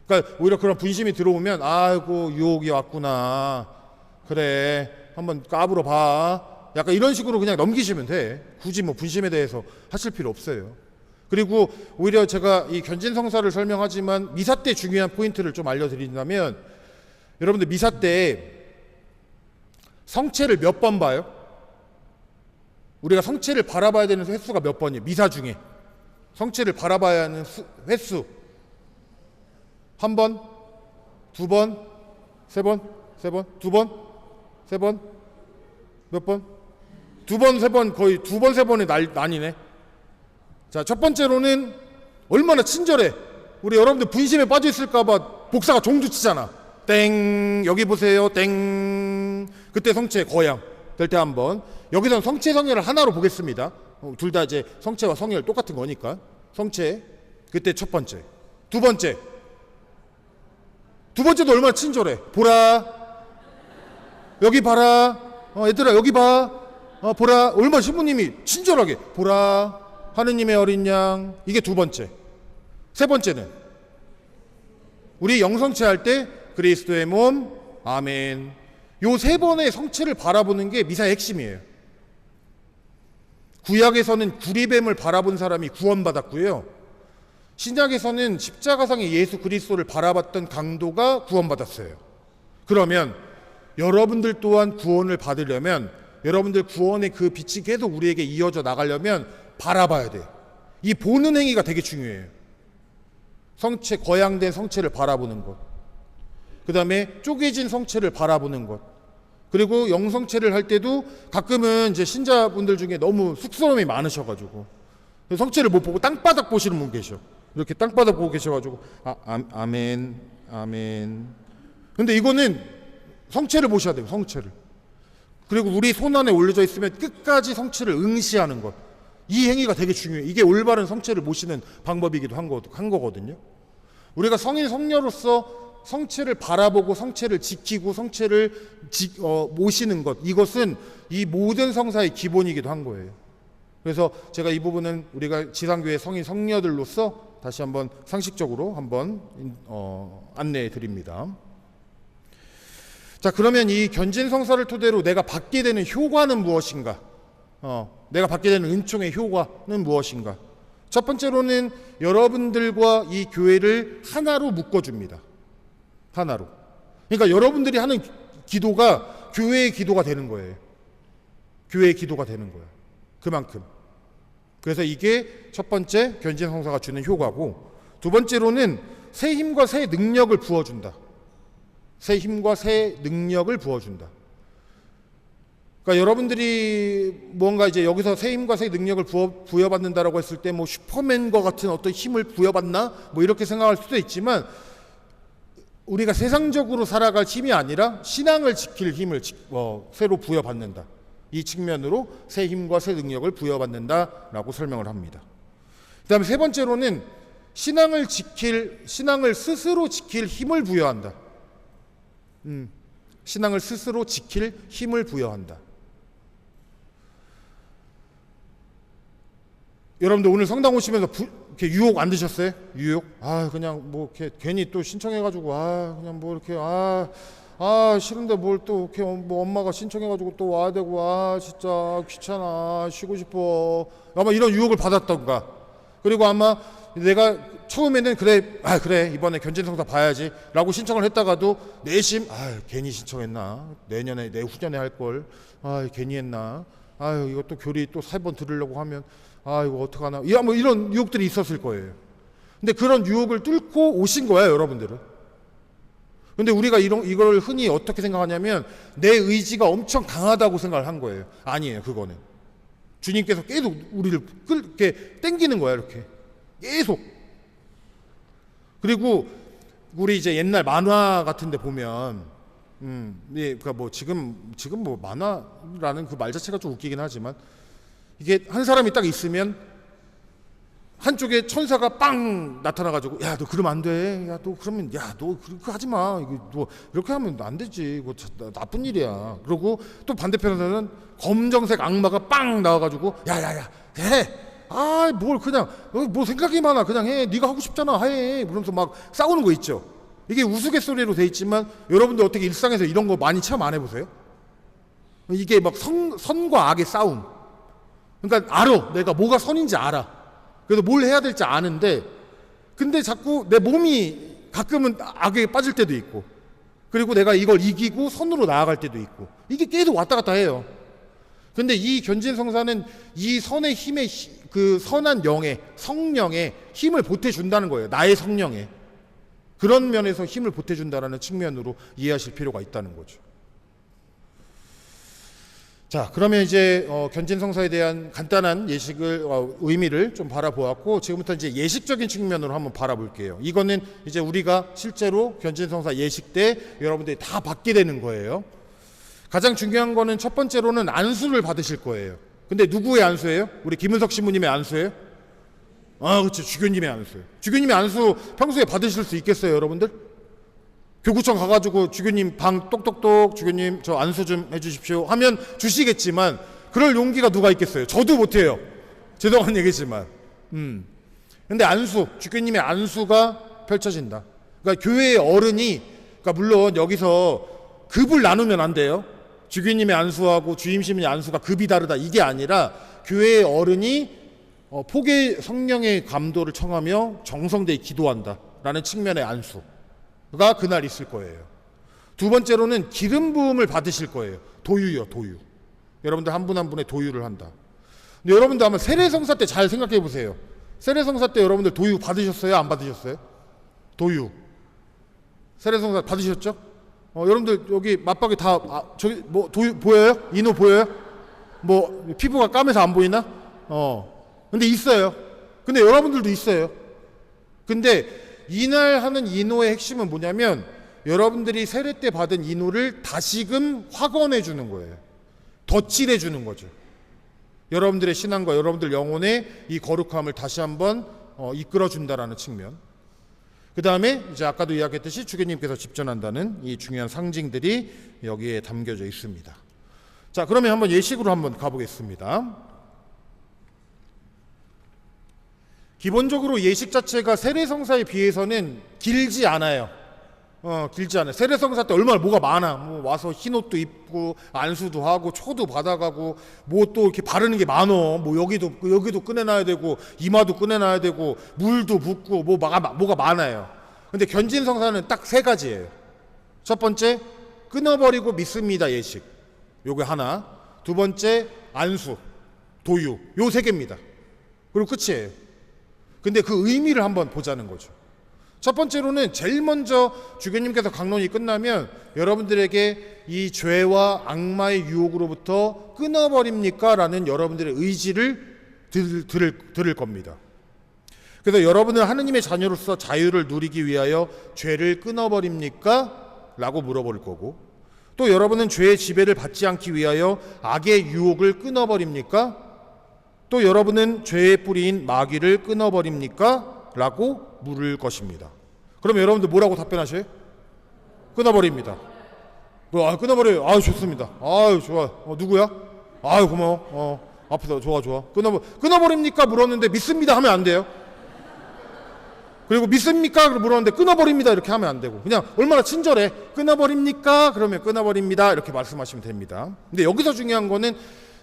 그러니까 오히려 그런 분심이 들어오면, 아이고 유혹이 왔구나, 그래 한번 까불어 봐, 약간 이런 식으로 그냥 넘기시면 돼. 굳이 뭐 분심에 대해서 하실 필요 없어요. 그리고 오히려 제가 이 견진성사를 설명하지만 미사 때 중요한 포인트를 좀 알려드린다면, 여러분들 미사 때 성체를 몇 번 봐요? 우리가 성체를 바라봐야 되는 횟수가 몇 번이에요? 미사 중에 성체를 바라봐야 하는 횟수, 한 번, 두 번, 세 번, 두 번, 세 번, 몇 번? 두 번, 세 번, 거의 두 번, 세 번의 난이네. 자, 첫 번째로는 얼마나 친절해. 우리 여러분들 분심에 빠져 있을까봐 복사가 종주 치잖아. 땡, 여기 보세요. 땡. 그때 성체 거양 될 때 한 번. 여기서는 성체 성혈을 하나로 보겠습니다. 둘 다 이제 성체와 성혈 똑같은 거니까. 성체, 그때 첫 번째. 두 번째도 얼마나 친절해. 보라, 여기 봐라. 얘들아 여기 봐. 보라. 얼마나 신부님이 친절하게. 보라, 하느님의 어린 양. 이게 두 번째. 세 번째는 우리 영성체 할 때 그리스도의 몸, 아멘. 요 세 번의 성체를 바라보는 게 미사의 핵심이에요. 구약에서는 구리뱀을 바라본 사람이 구원받았고요, 신약에서는 십자가상의 예수 그리스도를 바라봤던 강도가 구원받았어요. 그러면 여러분들 또한 구원을 받으려면, 여러분들 구원의 그 빛이 계속 우리에게 이어져 나가려면 바라봐야 돼요. 이 보는 행위가 되게 중요해요. 성체, 거양된 성체를 바라보는 것, 그 다음에 쪼개진 성체를 바라보는 것, 그리고 영성체를 할 때도 가끔은 이제 신자분들 중에 너무 쑥스러움이 많으셔가지고 성체를 못 보고 땅바닥 보시는 분 계셔. 이렇게 땅바닥 보고 계셔가지고 아멘, 아멘. 근데 이거는 성체를 보셔야 돼요. 성체를. 그리고 우리 손 안에 올려져 있으면 끝까지 성체를 응시하는 것, 이 행위가 되게 중요해요. 이게 올바른 성체를 모시는 방법이기도 한 거거든요. 우리가 성인 성녀로서 성체를 바라보고 성체를 지키고 성체를 모시는 것, 이것은 이 모든 성사의 기본이기도 한 거예요. 그래서 제가 이 부분은 우리가 지상교회 성인 성녀들로서 다시 한번 상식적으로 한번 안내해 드립니다. 자, 그러면 이 견진성사를 토대로 내가 받게 되는 효과는 무엇인가? 내가 받게 되는 은총의 효과는 무엇인가? 첫 번째로는 여러분들과 이 교회를 하나로 묶어줍니다. 하나로. 그러니까 여러분들이 하는 기도가 교회의 기도가 되는 거예요. 교회의 기도가 되는 거예요. 그만큼. 그래서 이게 첫 번째 견진성사가 주는 효과고, 두 번째로는 새 힘과 새 능력을 부어준다. 새 힘과 새 능력을 부어준다. 그러니까 여러분들이 뭔가 이제 여기서 새 힘과 새 능력을 부여받는다라고 했을 때 뭐 슈퍼맨과 같은 어떤 힘을 부여받나? 뭐 이렇게 생각할 수도 있지만, 우리가 세상적으로 살아갈 힘이 아니라 신앙을 지킬 힘을 새로 부여받는다. 이 측면으로 새 힘과 새 능력을 부여받는다라고 설명을 합니다. 그 다음에 세 번째로는 신앙을 스스로 지킬 힘을 부여한다. 신앙을 스스로 지킬 힘을 부여한다. 여러분들 오늘 성당 오시면서 이렇게 유혹 안 드셨어요? 유혹? 그냥 뭐 이렇게 괜히 또 신청해가지고 그냥 뭐 이렇게 싫은데 뭘 또 이렇게 뭐 엄마가 신청해가지고 또 와야 되고 진짜 귀찮아 쉬고 싶어 아마 이런 유혹을 받았던가. 그리고 아마 내가 처음에는 그래 이번에 견진성사 봐야지 라고 신청을 했다가도 내심 괜히 신청했나, 내후년에 할걸, 괜히 했나, 이것도 교리 또 3번 들으려고 하면 이거 어떡하나, 뭐 이런 유혹들이 있었을 거예요. 근데 그런 유혹을 뚫고 오신 거예요, 여러분들은. 근데 우리가 이걸 흔히 어떻게 생각하냐면 내 의지가 엄청 강하다고 생각을 한 거예요. 아니에요. 그거는 주님께서 계속 우리를 이렇게 땡기는 거야, 이렇게 계속. 그리고 우리 이제 옛날 만화 같은 데 보면 그러니까 뭐 지금 뭐 만화라는 그 말 자체가 좀 웃기긴 하지만, 이게 한 사람이 딱 있으면 한쪽에 천사가 빵 나타나가지고 너 그러면 안 돼. 너 그러면 너 그렇게 하지 마. 너 이렇게 하면 안 되지. 이거 나쁜 일이야. 그리고 또 반대편에서는 검정색 악마가 빵 나와가지고 해. 뭘 그냥 뭐 생각이 많아. 그냥 해. 네가 하고 싶잖아. 해. 그러면서 막 싸우는 거 있죠. 이게 우스갯소리로 돼 있지만 여러분들 어떻게 일상에서 이런 거 많이 체험 안 해보세요? 이게 막 선과 악의 싸움. 그러니까 내가 뭐가 선인지 알아. 그래서 뭘 해야 될지 아는데, 근데 자꾸 내 몸이 가끔은 악에 빠질 때도 있고, 그리고 내가 이걸 이기고 선으로 나아갈 때도 있고, 이게 계속 왔다 갔다 해요. 근데 이 견진성사는 이 선의 힘에, 그 선한 성령에 힘을 보태준다는 거예요. 나의 성령에. 그런 면에서 힘을 보태준다는 측면으로 이해하실 필요가 있다는 거죠. 자, 그러면 이제 견진성사에 대한 간단한 의미를 좀 바라보았고, 지금부터 이제 예식적인 측면으로 한번 바라볼게요. 이거는 이제 우리가 실제로 견진성사 예식 때 여러분들이 다 받게 되는 거예요. 가장 중요한 거는 첫 번째로는 안수를 받으실 거예요. 근데 누구의 안수예요? 우리 김은석 신부님의 안수예요? 그렇죠. 주교님의 안수예요. 주교님의 안수 평소에 받으실 수 있겠어요, 여러분들? 교구청 가가지고 주교님 방 똑똑똑 주교님 저 안수 좀 해주십시오 하면 주시겠지만, 그럴 용기가 누가 있겠어요? 저도 못해요. 죄송한 얘기지만. 근데 주교님의 안수가 펼쳐진다. 그러니까 교회의 어른이, 그러니까 물론 여기서 급을 나누면 안 돼요. 주교님의 안수하고 주임시민의 안수가 급이 다르다, 이게 아니라 교회의 어른이 폭의 성령의 감도를 청하며 정성되이 기도한다라는 측면의 안수가 그날 있을 거예요. 두 번째로는 기름 부음을 받으실 거예요. 도유요, 도유. 여러분들 한 분 한 분의 도유를 한다. 근데 여러분들 한번 세례성사 때 잘 생각해 보세요. 세례성사 때 여러분들 도유 받으셨어요? 안 받으셨어요? 도유. 세례성사 받으셨죠? 여러분들 여기 맞박에 다 저기 뭐 도유 보여요? 인호 보여요? 뭐 피부가 까매서 안 보이나? 근데 있어요. 근데 여러분들도 있어요. 근데 이날 하는 인호의 핵심은 뭐냐면, 여러분들이 세례 때 받은 인호를 다시금 확언해 주는 거예요. 덧칠해 주는 거죠. 여러분들의 신앙과 여러분들 영혼의 이 거룩함을 다시 한번 이끌어 준다라는 측면. 그 다음에 이제 아까도 이야기했듯이 주교님께서 집전한다는 이 중요한 상징들이 여기에 담겨져 있습니다. 자, 그러면 한번 예식으로 한번 가보겠습니다. 기본적으로 예식 자체가 세례성사에 비해서는 길지 않아요. 길지 않아요. 세례성사 때 얼마나 뭐가 많아. 뭐 와서 흰 옷도 입고 안수도 하고 초도 받아가고 뭐 또 이렇게 바르는 게 많어. 뭐 여기도 꺼내놔야 되고 이마도 꺼내놔야 되고 물도 붓고 뭐가 많아요. 근데 견진성사는 딱 세 가지예요. 첫 번째, 끊어버리고 믿습니다 예식. 요게 하나. 두 번째, 안수, 도유. 요 세 개입니다. 그리고 끝이에요. 근데 그 의미를 한번 보자는 거죠. 첫 번째로는 제일 먼저 주교님께서 강론이 끝나면 여러분들에게 이 죄와 악마의 유혹으로부터 끊어버립니까? 라는 여러분들의 의지를 들을 겁니다. 그래서 여러분은 하느님의 자녀로서 자유를 누리기 위하여 죄를 끊어버립니까? 라고 물어볼 거고, 또 여러분은 죄의 지배를 받지 않기 위하여 악의 유혹을 끊어버립니까? 또 여러분은 죄의 뿌리인 마귀를 끊어버립니까? 라고 물을 것입니다. 그럼 여러분들 뭐라고 답변하셔요? 끊어버립니다. 끊어버려요. 아유 좋습니다. 아유 좋아. 누구야? 아유 고마워. 앞에서 좋아. 끊어버립니까? 물었는데 믿습니다 하면 안 돼요. 그리고 믿습니까? 물었는데 끊어버립니다 이렇게 하면 안 되고, 그냥 얼마나 친절해. 끊어버립니까? 그러면 끊어버립니다 이렇게 말씀하시면 됩니다. 근데 여기서 중요한 거는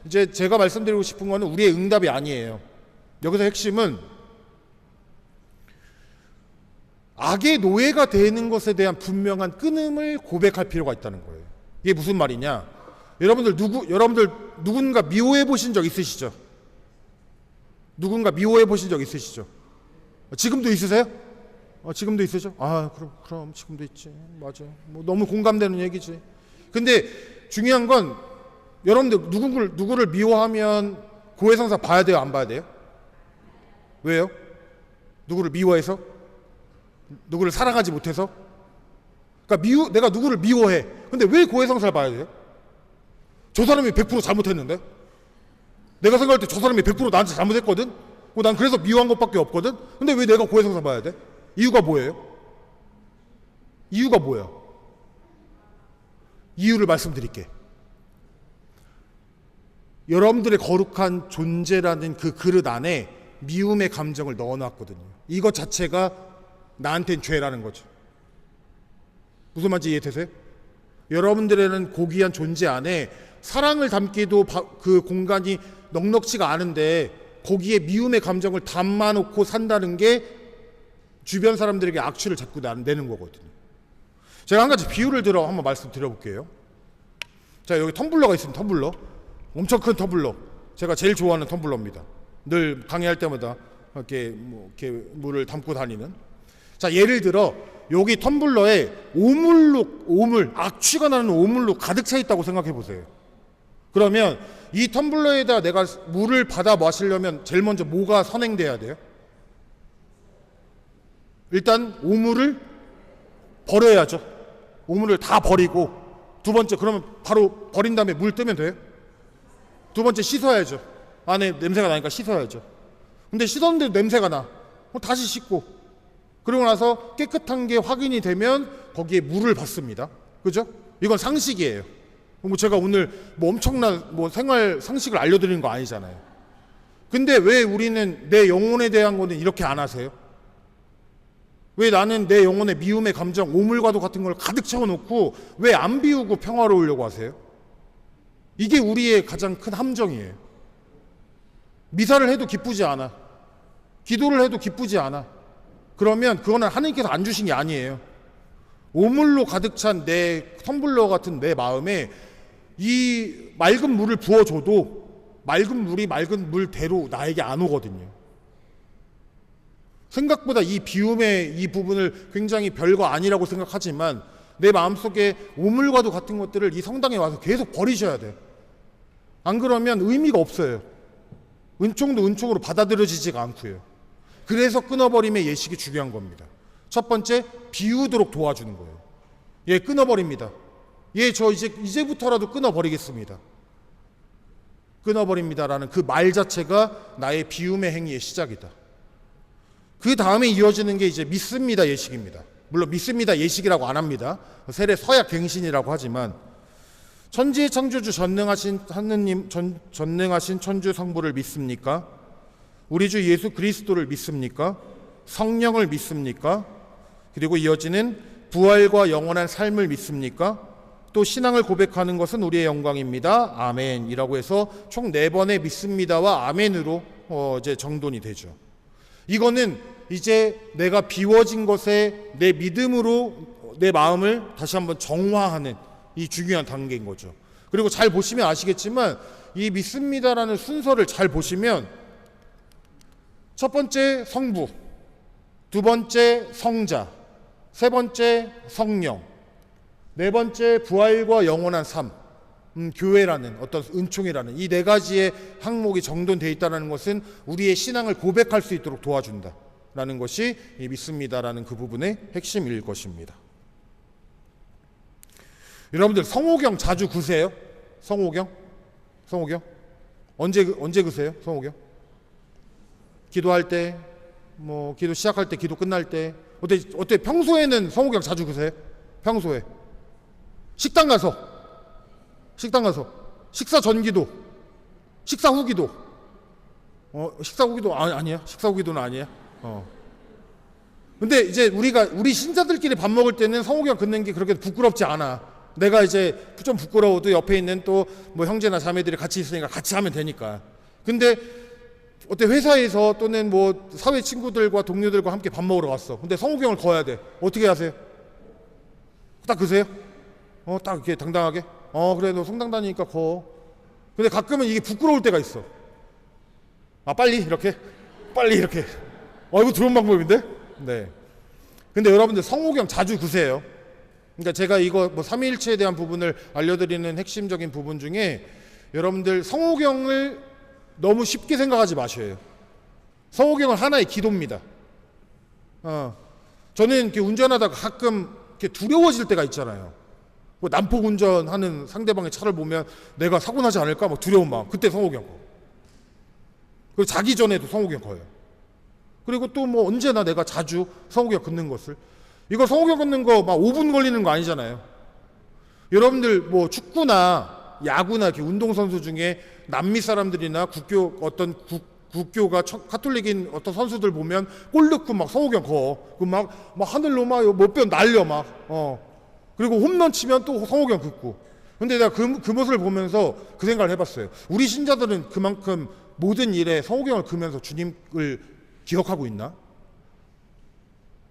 이제 제가 말씀드리고 싶은 거는 우리의 응답이 아니에요. 여기서 핵심은 악의 노예가 되는 것에 대한 분명한 끊음을 고백할 필요가 있다는 거예요. 이게 무슨 말이냐? 여러분들 누군가 미워해 보신 적 있으시죠? 누군가 미워해 보신 적 있으시죠? 지금도 있으세요? 지금도 있으죠? 그럼 지금도 있지. 맞아. 뭐 너무 공감되는 얘기지. 근데 중요한 건 여러분들 누구를 미워하면 고해성사 봐야 돼요, 안 봐야 돼요? 왜요? 누구를 미워해서? 누구를 사랑하지 못해서? 그러니까 내가 누구를 미워해. 근데 왜 고해성사를 봐야 돼요? 저 사람이 100% 잘못했는데? 내가 생각할 때 저 사람이 100% 나한테 잘못했거든? 난 그래서 미워한 것밖에 없거든? 근데 왜 내가 고해성사 봐야 돼? 이유가 뭐예요? 이유가 뭐야? 이유를 말씀드릴게. 여러분들의 거룩한 존재라는 그 그릇 안에 미움의 감정을 넣어놨거든요. 이것 자체가 나한텐 죄라는 거죠. 무슨 말인지 이해되세요? 여러분들에는 고귀한 존재 안에 사랑을 담기도 그 공간이 넉넉지가 않은데 거기에 미움의 감정을 담아놓고 산다는 게 주변 사람들에게 악취를 자꾸 내는 거거든요. 제가 한 가지 비유를 들어 한번 말씀드려볼게요. 자, 여기 텀블러가 있습니다. 텀블러. 엄청 큰 텀블러. 제가 제일 좋아하는 텀블러입니다. 늘 강의할 때마다 이렇게 물을 담고 다니는. 자, 예를 들어 여기 텀블러에 오물, 악취가 나는 오물로 가득 차 있다고 생각해 보세요. 그러면 이 텀블러에다 내가 물을 받아 마시려면 제일 먼저 뭐가 선행돼야 돼요? 일단 오물을 버려야죠. 오물을 다 버리고, 두 번째, 그러면 바로 버린 다음에 물 뜨면 돼요? 두 번째 씻어야죠. 안에 냄새가 나니까 씻어야죠. 근데 씻었는데 냄새가 나. 다시 씻고, 그러고 나서 깨끗한 게 확인이 되면 거기에 물을 받습니다. 그죠? 이건 상식이에요. 제가 오늘 엄청난 생활 상식을 알려드리는 거 아니잖아요. 근데 왜 우리는 내 영혼에 대한 거는 이렇게 안 하세요? 왜 나는 내 영혼의 미움의 감정, 오물과도 같은 걸 가득 채워놓고 왜 안 비우고 평화로우려고 하세요? 이게 우리의 가장 큰 함정이에요. 미사를 해도 기쁘지 않아. 기도를 해도 기쁘지 않아. 그러면 그거는 하나님께서 안 주신 게 아니에요. 오물로 가득 찬 내 텀블러 같은 내 마음에 이 맑은 물을 부어줘도 맑은 물이 맑은 물대로 나에게 안 오거든요. 생각보다 이 비움의 이 부분을 굉장히 별거 아니라고 생각하지만 내 마음속에 오물과도 같은 것들을 이 성당에 와서 계속 버리셔야 돼요. 안 그러면 의미가 없어요. 은총도 은총으로 받아들여지지가 않고요. 그래서 끊어버림의 예식이 중요한 겁니다. 첫 번째, 비우도록 도와주는 거예요. 끊어버립니다. 저 이제부터라도 끊어버리겠습니다. 끊어버립니다라는 그 말 자체가 나의 비움의 행위의 시작이다. 그 다음에 이어지는 게 이제 믿습니다 예식입니다. 물론 믿습니다 예식이라고 안 합니다. 세례 서약 갱신이라고 하지만, 천지의 창조주 전능하신 하느님, 전능하신 천주 성부를 믿습니까? 우리 주 예수 그리스도를 믿습니까? 성령을 믿습니까? 그리고 이어지는 부활과 영원한 삶을 믿습니까? 또 신앙을 고백하는 것은 우리의 영광입니다. 아멘이라고 해서 총 4번의 믿습니다와 아멘으로 이제 정돈이 되죠. 이거는 이제 내가 비워진 것에 내 믿음으로 내 마음을 다시 한번 정화하는 이 중요한 단계인 거죠. 그리고 잘 보시면 아시겠지만 이 믿습니다라는 순서를 잘 보시면 첫 번째 성부, 두 번째 성자, 세 번째 성령, 네 번째 부활과 영원한 삶, 교회라는 어떤 은총이라는 이 4가지의 항목이 정돈되어 있다는 것은 우리의 신앙을 고백할 수 있도록 도와준다라는 것이 이 믿습니다라는 그 부분의 핵심일 것입니다. 여러분들 성호경 자주 그세요? 성호경? 언제 그세요? 성호경? 기도할 때, 뭐 기도 시작할 때, 기도 끝날 때 어때? 평소에는 성호경 자주 그세요? 평소에 식당 가서 식사 전 기도, 식사 후 기도. 식사 후 기도 아니야? 식사 후 기도는 아니야? 근데 이제 우리 신자들끼리 밥 먹을 때는 성호경 긋는 게 그렇게 부끄럽지 않아. 내가 이제 좀 부끄러워도 옆에 있는 또 뭐 형제나 자매들이 같이 있으니까 같이 하면 되니까. 근데 어때? 회사에서 또는 뭐 사회 친구들과 동료들과 함께 밥 먹으러 갔어. 근데 성호경을 거야 돼. 어떻게 하세요? 딱 그세요? 딱 이렇게 당당하게? 그래, 너 성당 다니니까 거. 근데 가끔은 이게 부끄러울 때가 있어. 빨리 이렇게. 이거 좋은 방법인데? 네. 근데 여러분들 성호경 자주 그세요. 그러니까 제가 이거 뭐 삼위일체에 대한 부분을 알려드리는 핵심적인 부분 중에 여러분들 성호경을 너무 쉽게 생각하지 마셔요. 성호경은 하나의 기도입니다. 저는 이렇게 운전하다가 가끔 이렇게 두려워질 때가 있잖아요. 뭐 난폭 운전하는 상대방의 차를 보면 내가 사고 나지 않을까 뭐 두려운 마음. 그때 성호경 거. 그리고 자기 전에도 성호경 거예요. 그리고 또 뭐 언제나 내가 자주 성호경 긋는 것을. 이거 성호경 긋는 거 막 5분 걸리는 거 아니잖아요. 여러분들 뭐 축구나 야구나 이렇게 운동선수 중에 남미 사람들이나 국교가 카톨릭인 어떤 선수들 보면 골 넣고 막 성호경 거. 막 하늘로 막 몇 번 날려 막. 그리고 홈런 치면 또 성호경 긋고. 근데 내가 그 모습을 보면서 그 생각을 해봤어요. 우리 신자들은 그만큼 모든 일에 성호경을 긋으면서 주님을 기억하고 있나?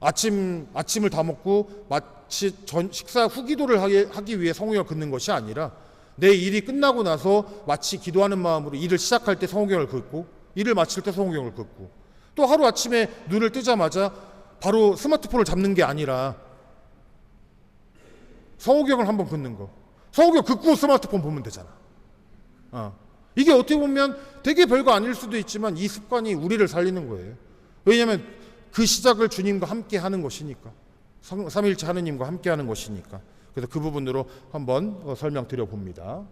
아침을 다 먹고 마치 식사 후 기도를 하기 위해 성호경을 긋는 것이 아니라 내 일이 끝나고 나서 마치 기도하는 마음으로 일을 시작할 때 성호경을 긋고 일을 마칠 때 성호경을 긋고 또 하루 아침에 눈을 뜨자마자 바로 스마트폰을 잡는 게 아니라 성호경을 한번 긋는 거. 성호경 긋고 스마트폰 보면 되잖아. 이게 어떻게 보면 되게 별거 아닐 수도 있지만 이 습관이 우리를 살리는 거예요. 왜냐하면 그 시작을 주님과 함께 하는 것이니까. 삼위일체 하느님과 함께 하는 것이니까. 그래서 그 부분으로 한번 설명드려 봅니다.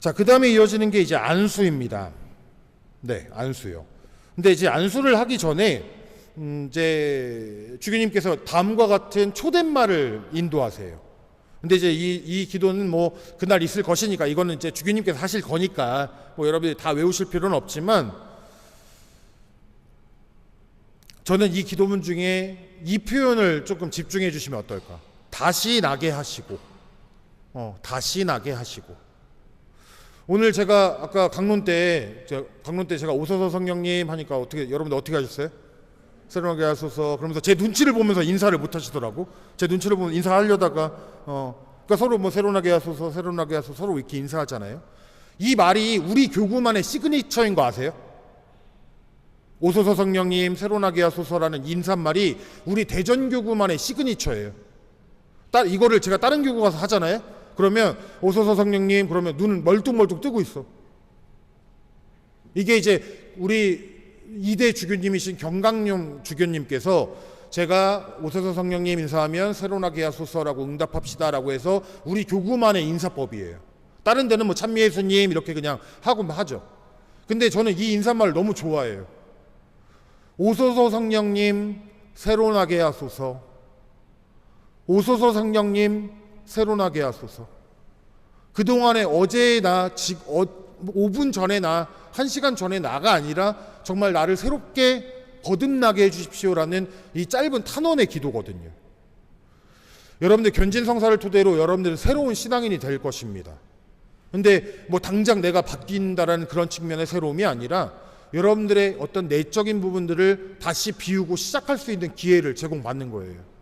자, 그 다음에 이어지는 게 이제 안수입니다. 네, 안수요. 근데 이제 안수를 하기 전에 이제 주교님께서 다음과 같은 초댓말을 인도하세요. 근데 이제 이 기도는 뭐 그날 있을 것이니까 이거는 이제 주교님께서 하실 거니까 뭐 여러분들이 다 외우실 필요는 없지만 저는 이 기도문 중에 이 표현을 조금 집중해 주시면 어떨까? 다시 나게 하시고, 다시 나게 하시고. 오늘 제가 아까 강론 때 제가 오소서 성령님 하니까 여러분들 어떻게 하셨어요? 새로나게 하소서 그러면서 제 눈치를 보면서 인사를 못 하시더라고. 제 눈치를 보면 인사하려다가 그러니까 서로 뭐 새로나게 하소서 서로 이렇게 인사하잖아요. 이 말이 우리 교구만의 시그니처인 거 아세요? 오소서 성령님 새로나게 하소서라는 인사말이 우리 대전교구만의 시그니처예요. 이거를 제가 다른 교구 가서 하잖아요. 그러면 오소서 성령님 그러면 눈은 멀뚱멀뚱 뜨고 있어. 이게 이제 우리 2대 주교님이신 경강용 주교님께서 제가 오소서 성령님 인사하면 새로나게 하소서라고 응답합시다라고 해서 우리 교구만의 인사법이에요. 다른 데는 뭐 찬미예수님 이렇게 그냥 하죠. 근데 저는 이 인사말을 너무 좋아해요. 오소서 성령님 새로나게 하소서. 오소서 성령님 새로나게 하소서. 그동안에 어제 나 5분 전에 나 1시간 전에 나가 아니라 정말 나를 새롭게 거듭나게 해주십시오라는 이 짧은 탄원의 기도거든요. 여러분들 견진성사를 토대로 여러분들은 새로운 신앙인이 될 것입니다. 근데 뭐 당장 내가 바뀐다라는 그런 측면의 새로움이 아니라 여러분들의 어떤 내적인 부분들을 다시 비우고 시작할 수 있는 기회를 제공받는 거예요.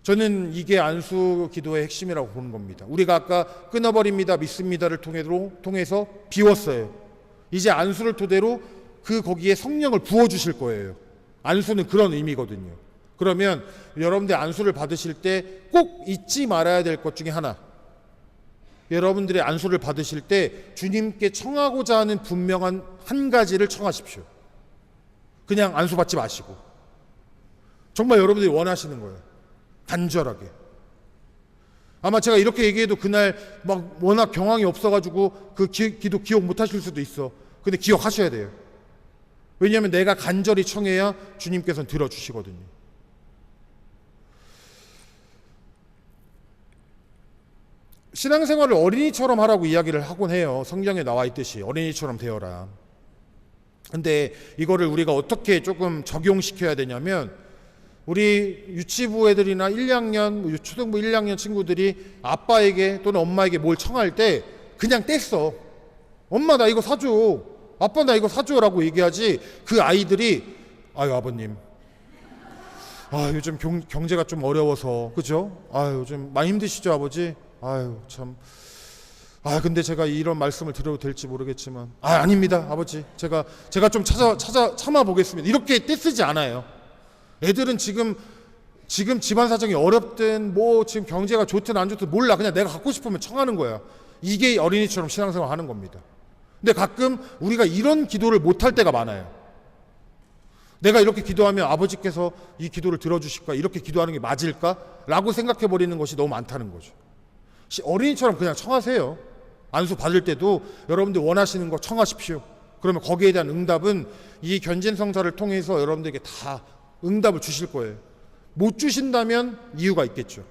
저는 이게 안수 기도의 핵심이라고 보는 겁니다. 우리가 아까 끊어버립니다, 믿습니다를 통해서 비웠어요. 이제 안수를 토대로 거기에 성령을 부어주실 거예요. 안수는 그런 의미거든요. 그러면 여러분들 안수를 받으실 때 꼭 잊지 말아야 될 것 중에 하나, 여러분들의 안수를 받으실 때 주님께 청하고자 하는 분명한 한 가지를 청하십시오. 그냥 안수 받지 마시고 정말 여러분들이 원하시는 거예요. 간절하게. 아마 제가 이렇게 얘기해도 그날 막 워낙 경황이 없어가지고 그 기도 기억 못 하실 수도 있어. 근데 기억하셔야 돼요. 왜냐하면 내가 간절히 청해야 주님께서는 들어주시거든요. 신앙생활을 어린이처럼 하라고 이야기를 하곤 해요. 성경에 나와 있듯이 어린이처럼 되어라. 근데 이거를 우리가 어떻게 조금 적용시켜야 되냐면, 우리 유치부 애들이나 1, 2학년, 초등부 1, 2학년 친구들이 아빠에게 또는 엄마에게 뭘 청할 때 그냥 뗐어. 엄마 나 이거 사줘, 아빠 나 이거 사줘라고 얘기하지, 그 아이들이 아유 아버님 요즘 경제가 좀 어려워서 그죠? 요즘 많이 힘드시죠 아버지? 참. 근데 제가 이런 말씀을 드려도 될지 모르겠지만 아닙니다 아버지, 제가 좀 참아 보겠습니다, 이렇게 떼쓰지 않아요. 애들은 지금 집안 사정이 어렵든 뭐 지금 경제가 좋든 안 좋든 몰라, 그냥 내가 갖고 싶으면 청하는 거야. 이게 어린이처럼 신앙생활 하는 겁니다. 근데 가끔 우리가 이런 기도를 못할 때가 많아요. 내가 이렇게 기도하면 아버지께서 이 기도를 들어주실까, 이렇게 기도하는 게 맞을까 라고 생각해 버리는 것이 너무 많다는 거죠. 어린이처럼 그냥 청하세요. 안수 받을 때도 여러분들 원하시는 거 청하십시오. 그러면 거기에 대한 응답은 이 견진성사를 통해서 여러분들에게 다 응답을 주실 거예요. 못 주신다면 이유가 있겠죠.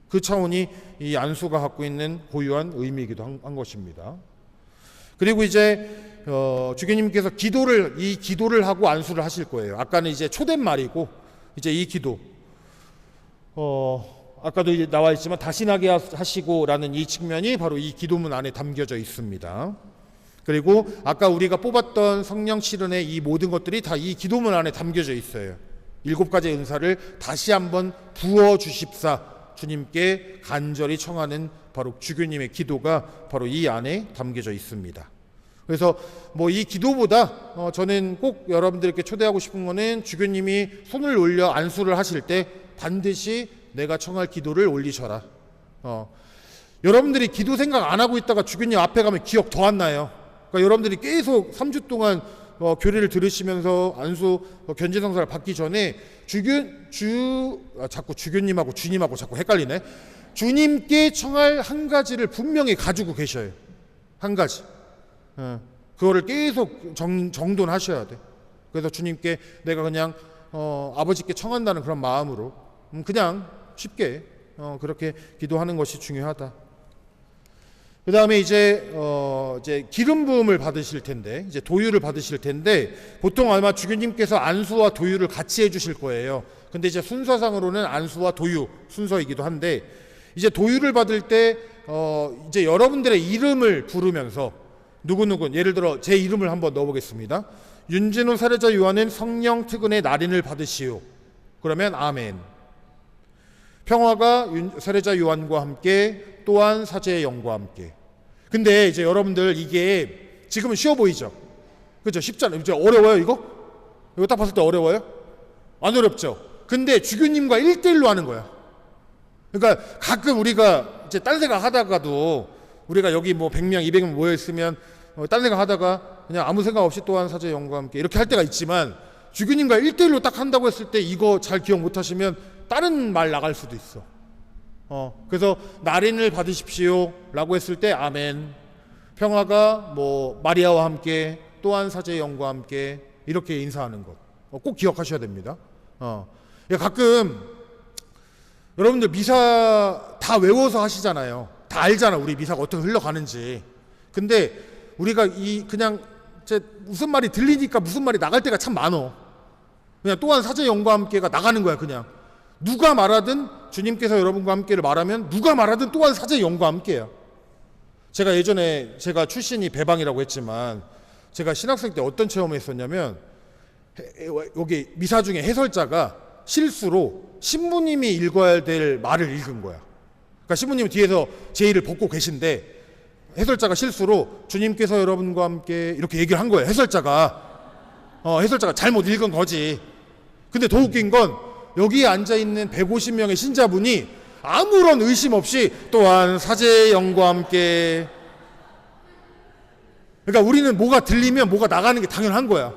그 차원이 이 안수가 갖고 있는 고유한 의미이기도 한 것입니다. 그리고 이제 주교님께서 이 기도를 하고 안수를 하실 거예요. 아까는 이제 초대말이고 이제 이 기도 아까도 이제 나와 있지만 다신하게 하시고라는 이 측면이 바로 이 기도문 안에 담겨져 있습니다. 그리고 아까 우리가 뽑았던 성령 실현의 이 모든 것들이 다 이 기도문 안에 담겨져 있어요. 7가지 은사를 다시 한번 부어 주십사 주님께 간절히 청하는 바로 주교님의 기도가 바로 이 안에 담겨져 있습니다. 그래서 뭐 이 기도보다 저는 꼭 여러분들께 초대하고 싶은 거는, 주교님이 손을 올려 안수를 하실 때 반드시 내가 청할 기도를 올리셔라. 여러분들이 기도 생각 안 하고 있다가 주교님 앞에 가면 기억 더 안 나요. 그러니까 여러분들이 계속 3주 동안 교리를 들으시면서 안수 견진성사를 받기 전에 자꾸 주교님하고 주님하고 자꾸 헷갈리네. 주님께 청할 한 가지를 분명히 가지고 계셔요. 한 가지. 그거를 계속 정돈하셔야 돼. 그래서 주님께 내가 그냥 아버지께 청한다는 그런 마음으로 그냥 쉽게 그렇게 기도하는 것이 중요하다. 그 다음에 이제 기름 부음을 받으실 텐데, 이제 도유를 받으실 텐데, 보통 아마 주교님께서 안수와 도유를 같이 해주실 거예요. 근데 이제 순서상으로는 안수와 도유 순서이기도 한데, 이제 도유를 받을 때 이제 여러분들의 이름을 부르면서 누구누구, 예를 들어 제 이름을 한번 넣어보겠습니다. 윤진호 사례자 요한은 성령 특은의 날인을 받으시오. 그러면 아멘. 평화가 사례자 요한과 함께, 또한 사제의 영과 함께. 근데 이제 여러분들 이게 지금은 쉬워 보이죠? 그죠? 쉽잖아요. 이제 어려워요 이거? 이거 딱 봤을 때 어려워요? 안 어렵죠? 근데 주교님과 1대1로 하는 거야. 그러니까 가끔 우리가 이제 딴 생각 하다가도, 우리가 여기 뭐 100명, 200명 모여 있으면 딴 생각 하다가 그냥 아무 생각 없이 또한 사제의 영과 함께 이렇게 할 때가 있지만, 주교님과 1대1로 딱 한다고 했을 때 이거 잘 기억 못 하시면 다른 말 나갈 수도 있어. 그래서 날인을 받으십시오 라고 했을 때 아멘. 평화가 뭐 마리아와 함께, 또한 사제의 영과 함께, 이렇게 인사하는 것 꼭 기억하셔야 됩니다. 가끔 여러분들 미사 다 외워서 하시잖아요. 다 알잖아, 우리 미사가 어떻게 흘러가는지. 근데 우리가 그냥 무슨 말이 들리니까 무슨 말이 나갈 때가 참 많어. 그냥 또한 사제 영과 함께가 나가는 거야. 그냥 누가 말하든 주님께서 여러분과 함께를 말하면 누가 말하든 또한 사제 영과 함께야. 제가 예전에 제가 출신이 배방이라고 했지만 제가 신학생 때 어떤 체험을 했었냐면 여기 미사 중에 해설자가 실수로 신부님이 읽어야 될 말을 읽은 거야. 그러니까 신부님이 뒤에서 제의를 벗고 계신데 해설자가 실수로 주님께서 여러분과 함께 이렇게 얘기를 한 거예요. 해설자가 잘못 읽은 거지. 근데 더 웃긴 건 여기에 앉아있는 150명의 신자분이 아무런 의심 없이 또한 사제의 영과 함께, 그러니까 우리는 뭐가 들리면 뭐가 나가는 게 당연한 거야.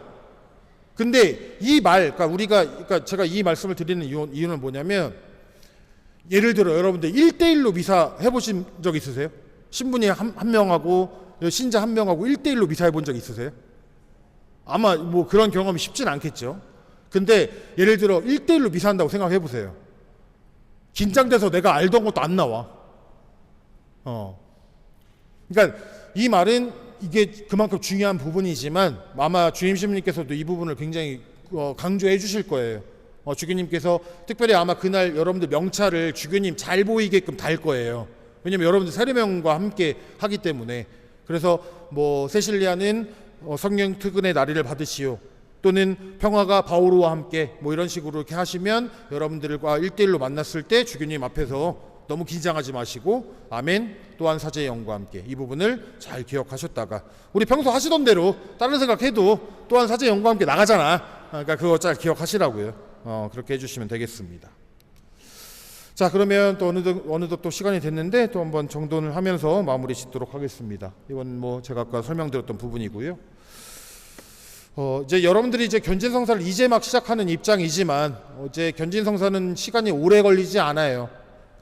근데 이 말, 그러니까 제가 이 말씀을 드리는 이유는 뭐냐면, 예를 들어 여러분들 1대1로 미사 해보신 적 있으세요? 신부님 한 명하고 신자 한 명하고 1대1로 미사 해본 적 있으세요? 아마 뭐 그런 경험이 쉽진 않겠죠. 근데 예를 들어 1대1로 미사한다고 생각해 보세요. 긴장돼서 내가 알던 것도 안 나와. 그러니까 이 말은 이게 그만큼 중요한 부분이지만 아마 주임 신부님께서도 이 부분을 굉장히 강조해 주실 거예요. 주교님께서 특별히 아마 그날 여러분들 명찰을 주교님 잘 보이게끔 달 거예요. 왜냐면 여러분들 세례명과 함께 하기 때문에. 그래서 뭐 세실리아는 성령 특은의 나리를 받으시오, 또는 평화가 바오로와 함께, 뭐 이런 식으로 이렇게 하시면 여러분들과 1대1로 만났을 때 주교님 앞에서 너무 긴장하지 마시고 아멘, 또한 사제의 영과 함께, 이 부분을 잘 기억하셨다가 우리 평소 하시던 대로 다른 생각해도 또한 사제의 영과 함께 나가잖아. 그러니까 그거 잘 기억하시라고요. 그렇게 해주시면 되겠습니다. 자, 그러면 또 어느덧 또 시간이 됐는데 또 한번 정돈을 하면서 마무리 짓도록 하겠습니다. 이건 뭐 제가 아까 설명드렸던 부분이고요. 이제 여러분들이 이제 견진성사를 이제 막 시작하는 입장이지만 이제 견진성사는 시간이 오래 걸리지 않아요.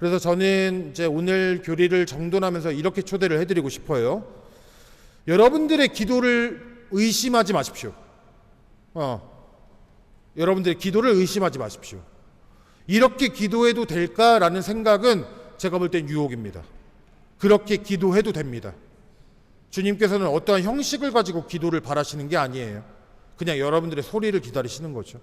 그래서 저는 이제 오늘 교리를 정돈하면서 이렇게 초대를 해드리고 싶어요. 여러분들의 기도를 의심하지 마십시오. 여러분들의 기도를 의심하지 마십시오. 이렇게 기도해도 될까라는 생각은 제가 볼 땐 유혹입니다. 그렇게 기도해도 됩니다. 주님께서는 어떠한 형식을 가지고 기도를 바라시는 게 아니에요. 그냥 여러분들의 소리를 기다리시는 거죠.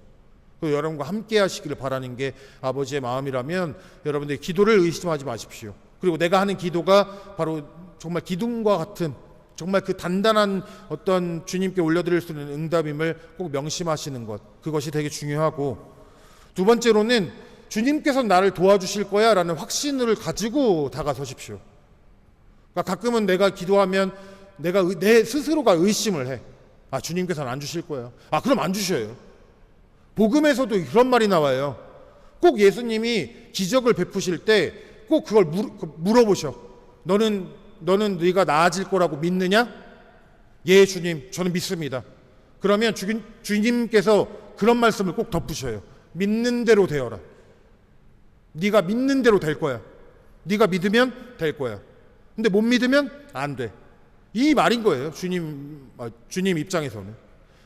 그리고 여러분과 함께 하시기를 바라는 게 아버지의 마음이라면 여러분들의 기도를 의심하지 마십시오. 그리고 내가 하는 기도가 바로 정말 기둥과 같은, 정말 그 단단한 어떤 주님께 올려드릴 수 있는 응답임을 꼭 명심하시는 것, 그것이 되게 중요하고, 두 번째로는 주님께서 나를 도와주실 거야 라는 확신을 가지고 다가서십시오. 그러니까 가끔은 내가 기도하면 내가 내 스스로가 의심을 해. 주님께서는 안 주실 거예요. 그럼 안 주셔요. 복음에서도 그런 말이 나와요. 꼭 예수님이 기적을 베푸실 때 꼭 그걸 물어보셔. 너는 네가 나아질 거라고 믿느냐? 예, 주님, 저는 믿습니다. 그러면 주님께서 그런 말씀을 꼭 덧붙여요. 믿는 대로 되어라. 네가 믿는 대로 될 거야. 네가 믿으면 될 거야. 근데 못 믿으면 안 돼. 이 말인 거예요. 주님 입장에서는.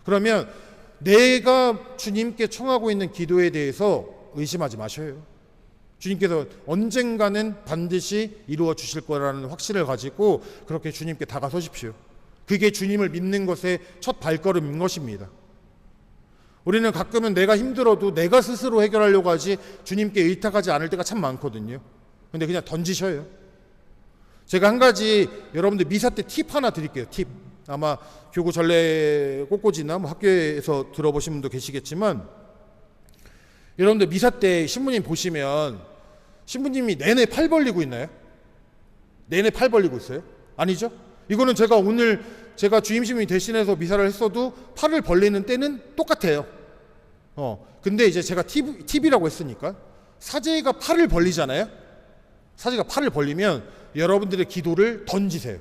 그러면 내가 주님께 청하고 있는 기도에 대해서 의심하지 마셔요. 주님께서 언젠가는 반드시 이루어 주실 거라는 확신을 가지고 그렇게 주님께 다가서십시오. 그게 주님을 믿는 것의 첫 발걸음인 것입니다. 우리는 가끔은 내가 힘들어도 내가 스스로 해결하려고 하지 주님께 의탁하지 않을 때가 참 많거든요. 근데 그냥 던지셔요. 제가 한 가지 여러분들 미사 때 팁 하나 드릴게요. 팁. 아마 교구 전례 꽃꽂이나 뭐 학교에서 들어보신 분도 계시겠지만, 여러분들 미사 때 신부님 보시면 신부님이 내내 팔 벌리고 있나요? 내내 팔 벌리고 있어요? 아니죠? 이거는 제가 주임 신부님 대신해서 미사를 했어도 팔을 벌리는 때는 똑같아요. 근데 이제 제가 팁이라고 했으니까, 사제가 팔을 벌리잖아요. 사제가 팔을 벌리면 여러분들의 기도를 던지세요.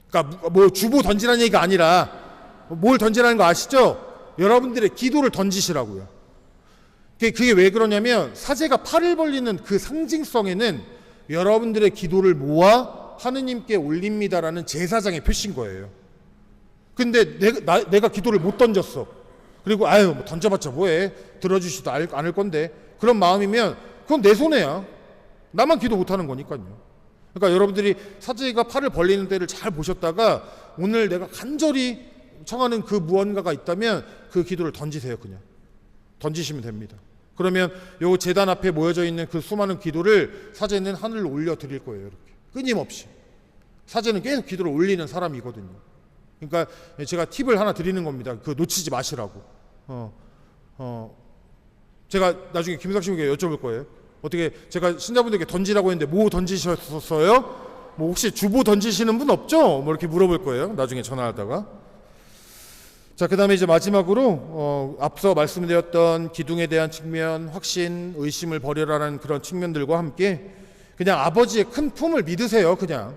그러니까 뭐 주보 던지라는 얘기가 아니라 뭘 던지라는 거 아시죠? 여러분들의 기도를 던지시라고요. 그게 왜 그러냐면 사제가 팔을 벌리는 그 상징성에는 여러분들의 기도를 모아 하느님께 올립니다라는 제사장의 표시인 거예요. 근데 내가 기도를 못 던졌어. 그리고 뭐 던져봤자 뭐해, 들어주지도 않을 건데, 그런 마음이면 그건 내 손해야. 나만 기도 못하는 거니까요. 그러니까 여러분들이 사제가 팔을 벌리는 때를 잘 보셨다가 오늘 내가 간절히 청하는 그 무언가가 있다면 그 기도를 던지세요. 그냥 던지시면 됩니다. 그러면 요 제단 앞에 모여져 있는 그 수많은 기도를 사제는 하늘로 올려 드릴 거예요. 이렇게 끊임없이. 사제는 계속 기도를 올리는 사람이거든요. 그러니까 제가 팁을 하나 드리는 겁니다. 그거 놓치지 마시라고. 제가 나중에 김석 씨에게 여쭤볼 거예요. 어떻게 제가 신자분들에게 던지라고 했는데 뭐 던지셨어요? 뭐 혹시 주보 던지시는 분 없죠? 뭐 이렇게 물어볼 거예요. 나중에 전화하다가. 자, 그다음에 이제 마지막으로 앞서 말씀드렸던 기둥에 대한 측면, 확신, 의심을 버려라는 그런 측면들과 함께 그냥 아버지의 큰 품을 믿으세요. 그냥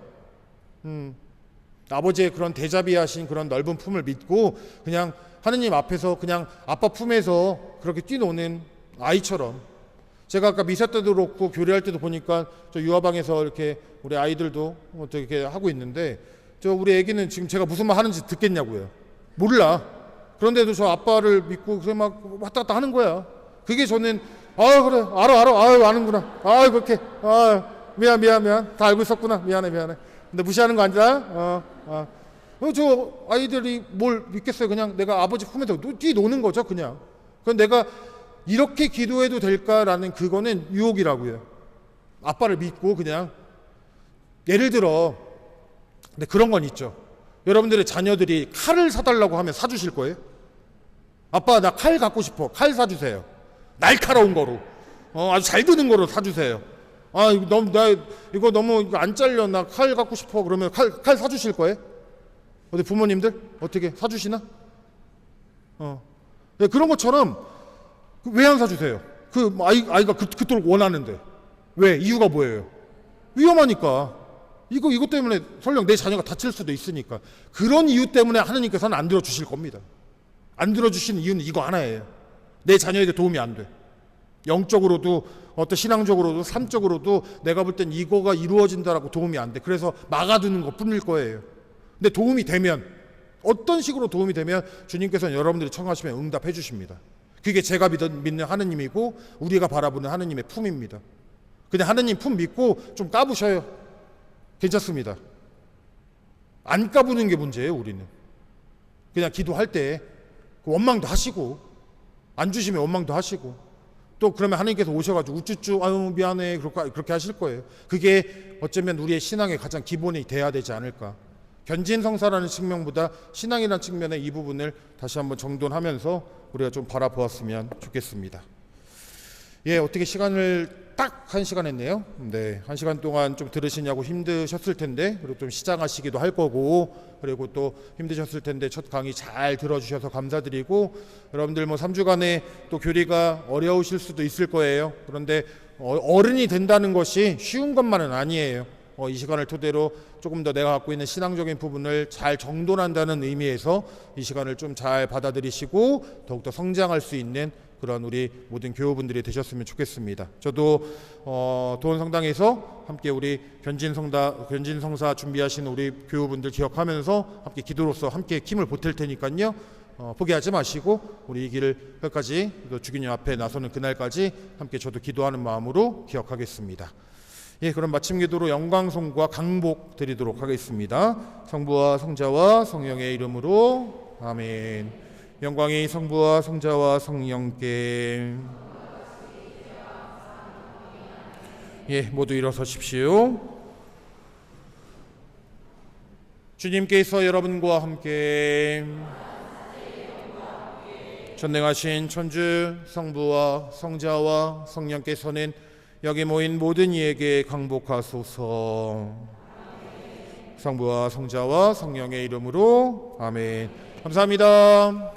아버지의 그런 대자비하신 그런 넓은 품을 믿고 그냥 하느님 앞에서 그냥 아빠 품에서 그렇게 뛰노는 아이처럼. 제가 아까 미사 때도 그렇고 교리할 때도 보니까 저 유아방에서 이렇게 우리 아이들도 어떻게 하고 있는데 저 우리 애기는 지금 제가 무슨 말 하는지 듣겠냐고요. 몰라. 그런데도 저 아빠를 믿고 그래 막 왔다 갔다 하는 거야. 그게 저는 그래 알아 아는구나. 그렇게 미안 다 알고 있었구나. 미안해. 근데 무시하는 거 아니라 저 아이들이 뭘 믿겠어요. 그냥 내가 아버지 품에서 뛰노는 거죠. 그냥. 그럼 내가 이렇게 기도해도 될까라는 그거는 유혹이라고요. 아빠를 믿고 그냥 예를 들어 근데 그런 건 있죠. 여러분들의 자녀들이 칼을 사달라고 하면 사주실 거예요? 아빠 나 칼 갖고 싶어. 칼 사주세요. 날카로운 거로 아주 잘 드는 거로 사주세요. 이거 너무 안 잘려. 나 칼 갖고 싶어. 그러면 칼 사주실 거예요? 어디 부모님들 어떻게 사주시나? 그런 것처럼 왜 안 사주세요? 그 아이가 그토록 원하는데 왜? 이유가 뭐예요? 위험하니까. 이것 때문에 설령 내 자녀가 다칠 수도 있으니까. 그런 이유 때문에 하나님께서는 안 들어주실 겁니다. 안 들어주시는 이유는 이거 하나예요. 내 자녀에게 도움이 안 돼. 영적으로도 어떤 신앙적으로도 삶적으로도 내가 볼 땐 이거가 이루어진다라고 도움이 안 돼. 그래서 막아두는 것 뿐일 거예요. 근데 도움이 되면 어떤 식으로 도움이 되면 주님께서는 여러분들이 청하시면 응답해 주십니다. 그게 제가 믿는 하느님이고 우리가 바라보는 하느님의 품입니다. 그냥 하느님 품 믿고 좀 까부셔요. 괜찮습니다. 안 까부는 게 문제예요. 우리는 그냥 기도할 때 원망도 하시고 안 주시면 원망도 하시고 또 그러면 하나님께서 오셔가지고 우쭈쭈 미안해 그렇게 하실 거예요. 그게 어쩌면 우리의 신앙의 가장 기본이 돼야 되지 않을까. 견진성사라는 측면보다 신앙이라는 측면의 이 부분을 다시 한번 정돈하면서 우리가 좀 바라보았으면 좋겠습니다. 어떻게 시간을 딱 1시간 했네요. 네, 1시간 동안 좀 들으시냐고 힘드셨을 텐데 그리고 좀 시장하시기도 할 거고 그리고 또 힘드셨을 텐데 첫 강의 잘 들어주셔서 감사드리고 여러분들 3주간의 또 교리가 어려우실 수도 있을 거예요. 그런데 어른이 된다는 것이 쉬운 것만은 아니에요. 이 시간을 토대로 조금 더 내가 갖고 있는 신앙적인 부분을 잘 정돈한다는 의미에서 이 시간을 좀 잘 받아들이시고 더욱더 성장할 수 있는 그런 우리 모든 교우분들이 되셨으면 좋겠습니다. 저도 도원성당에서 함께 우리 견진성사 준비하신 우리 교우분들 기억하면서 함께 기도로서 함께 힘을 보탤 테니까요. 포기하지 마시고 우리 이 길을 끝까지 주기님 앞에 나서는 그날까지 함께 저도 기도하는 마음으로 기억하겠습니다. 그럼 마침 기도로 영광송과 강복 드리도록 하겠습니다. 성부와 성자와 성령의 이름으로 아멘. 영광이 성부와 성자와 성령께. 모두 일어서십시오. 주님께서 여러분과 함께 전능하신 천주 성부와 성자와 성령께서는 여기 모인 모든 이에게 강복하소서. 성부와 성자와 성령의 이름으로 아멘. 감사합니다.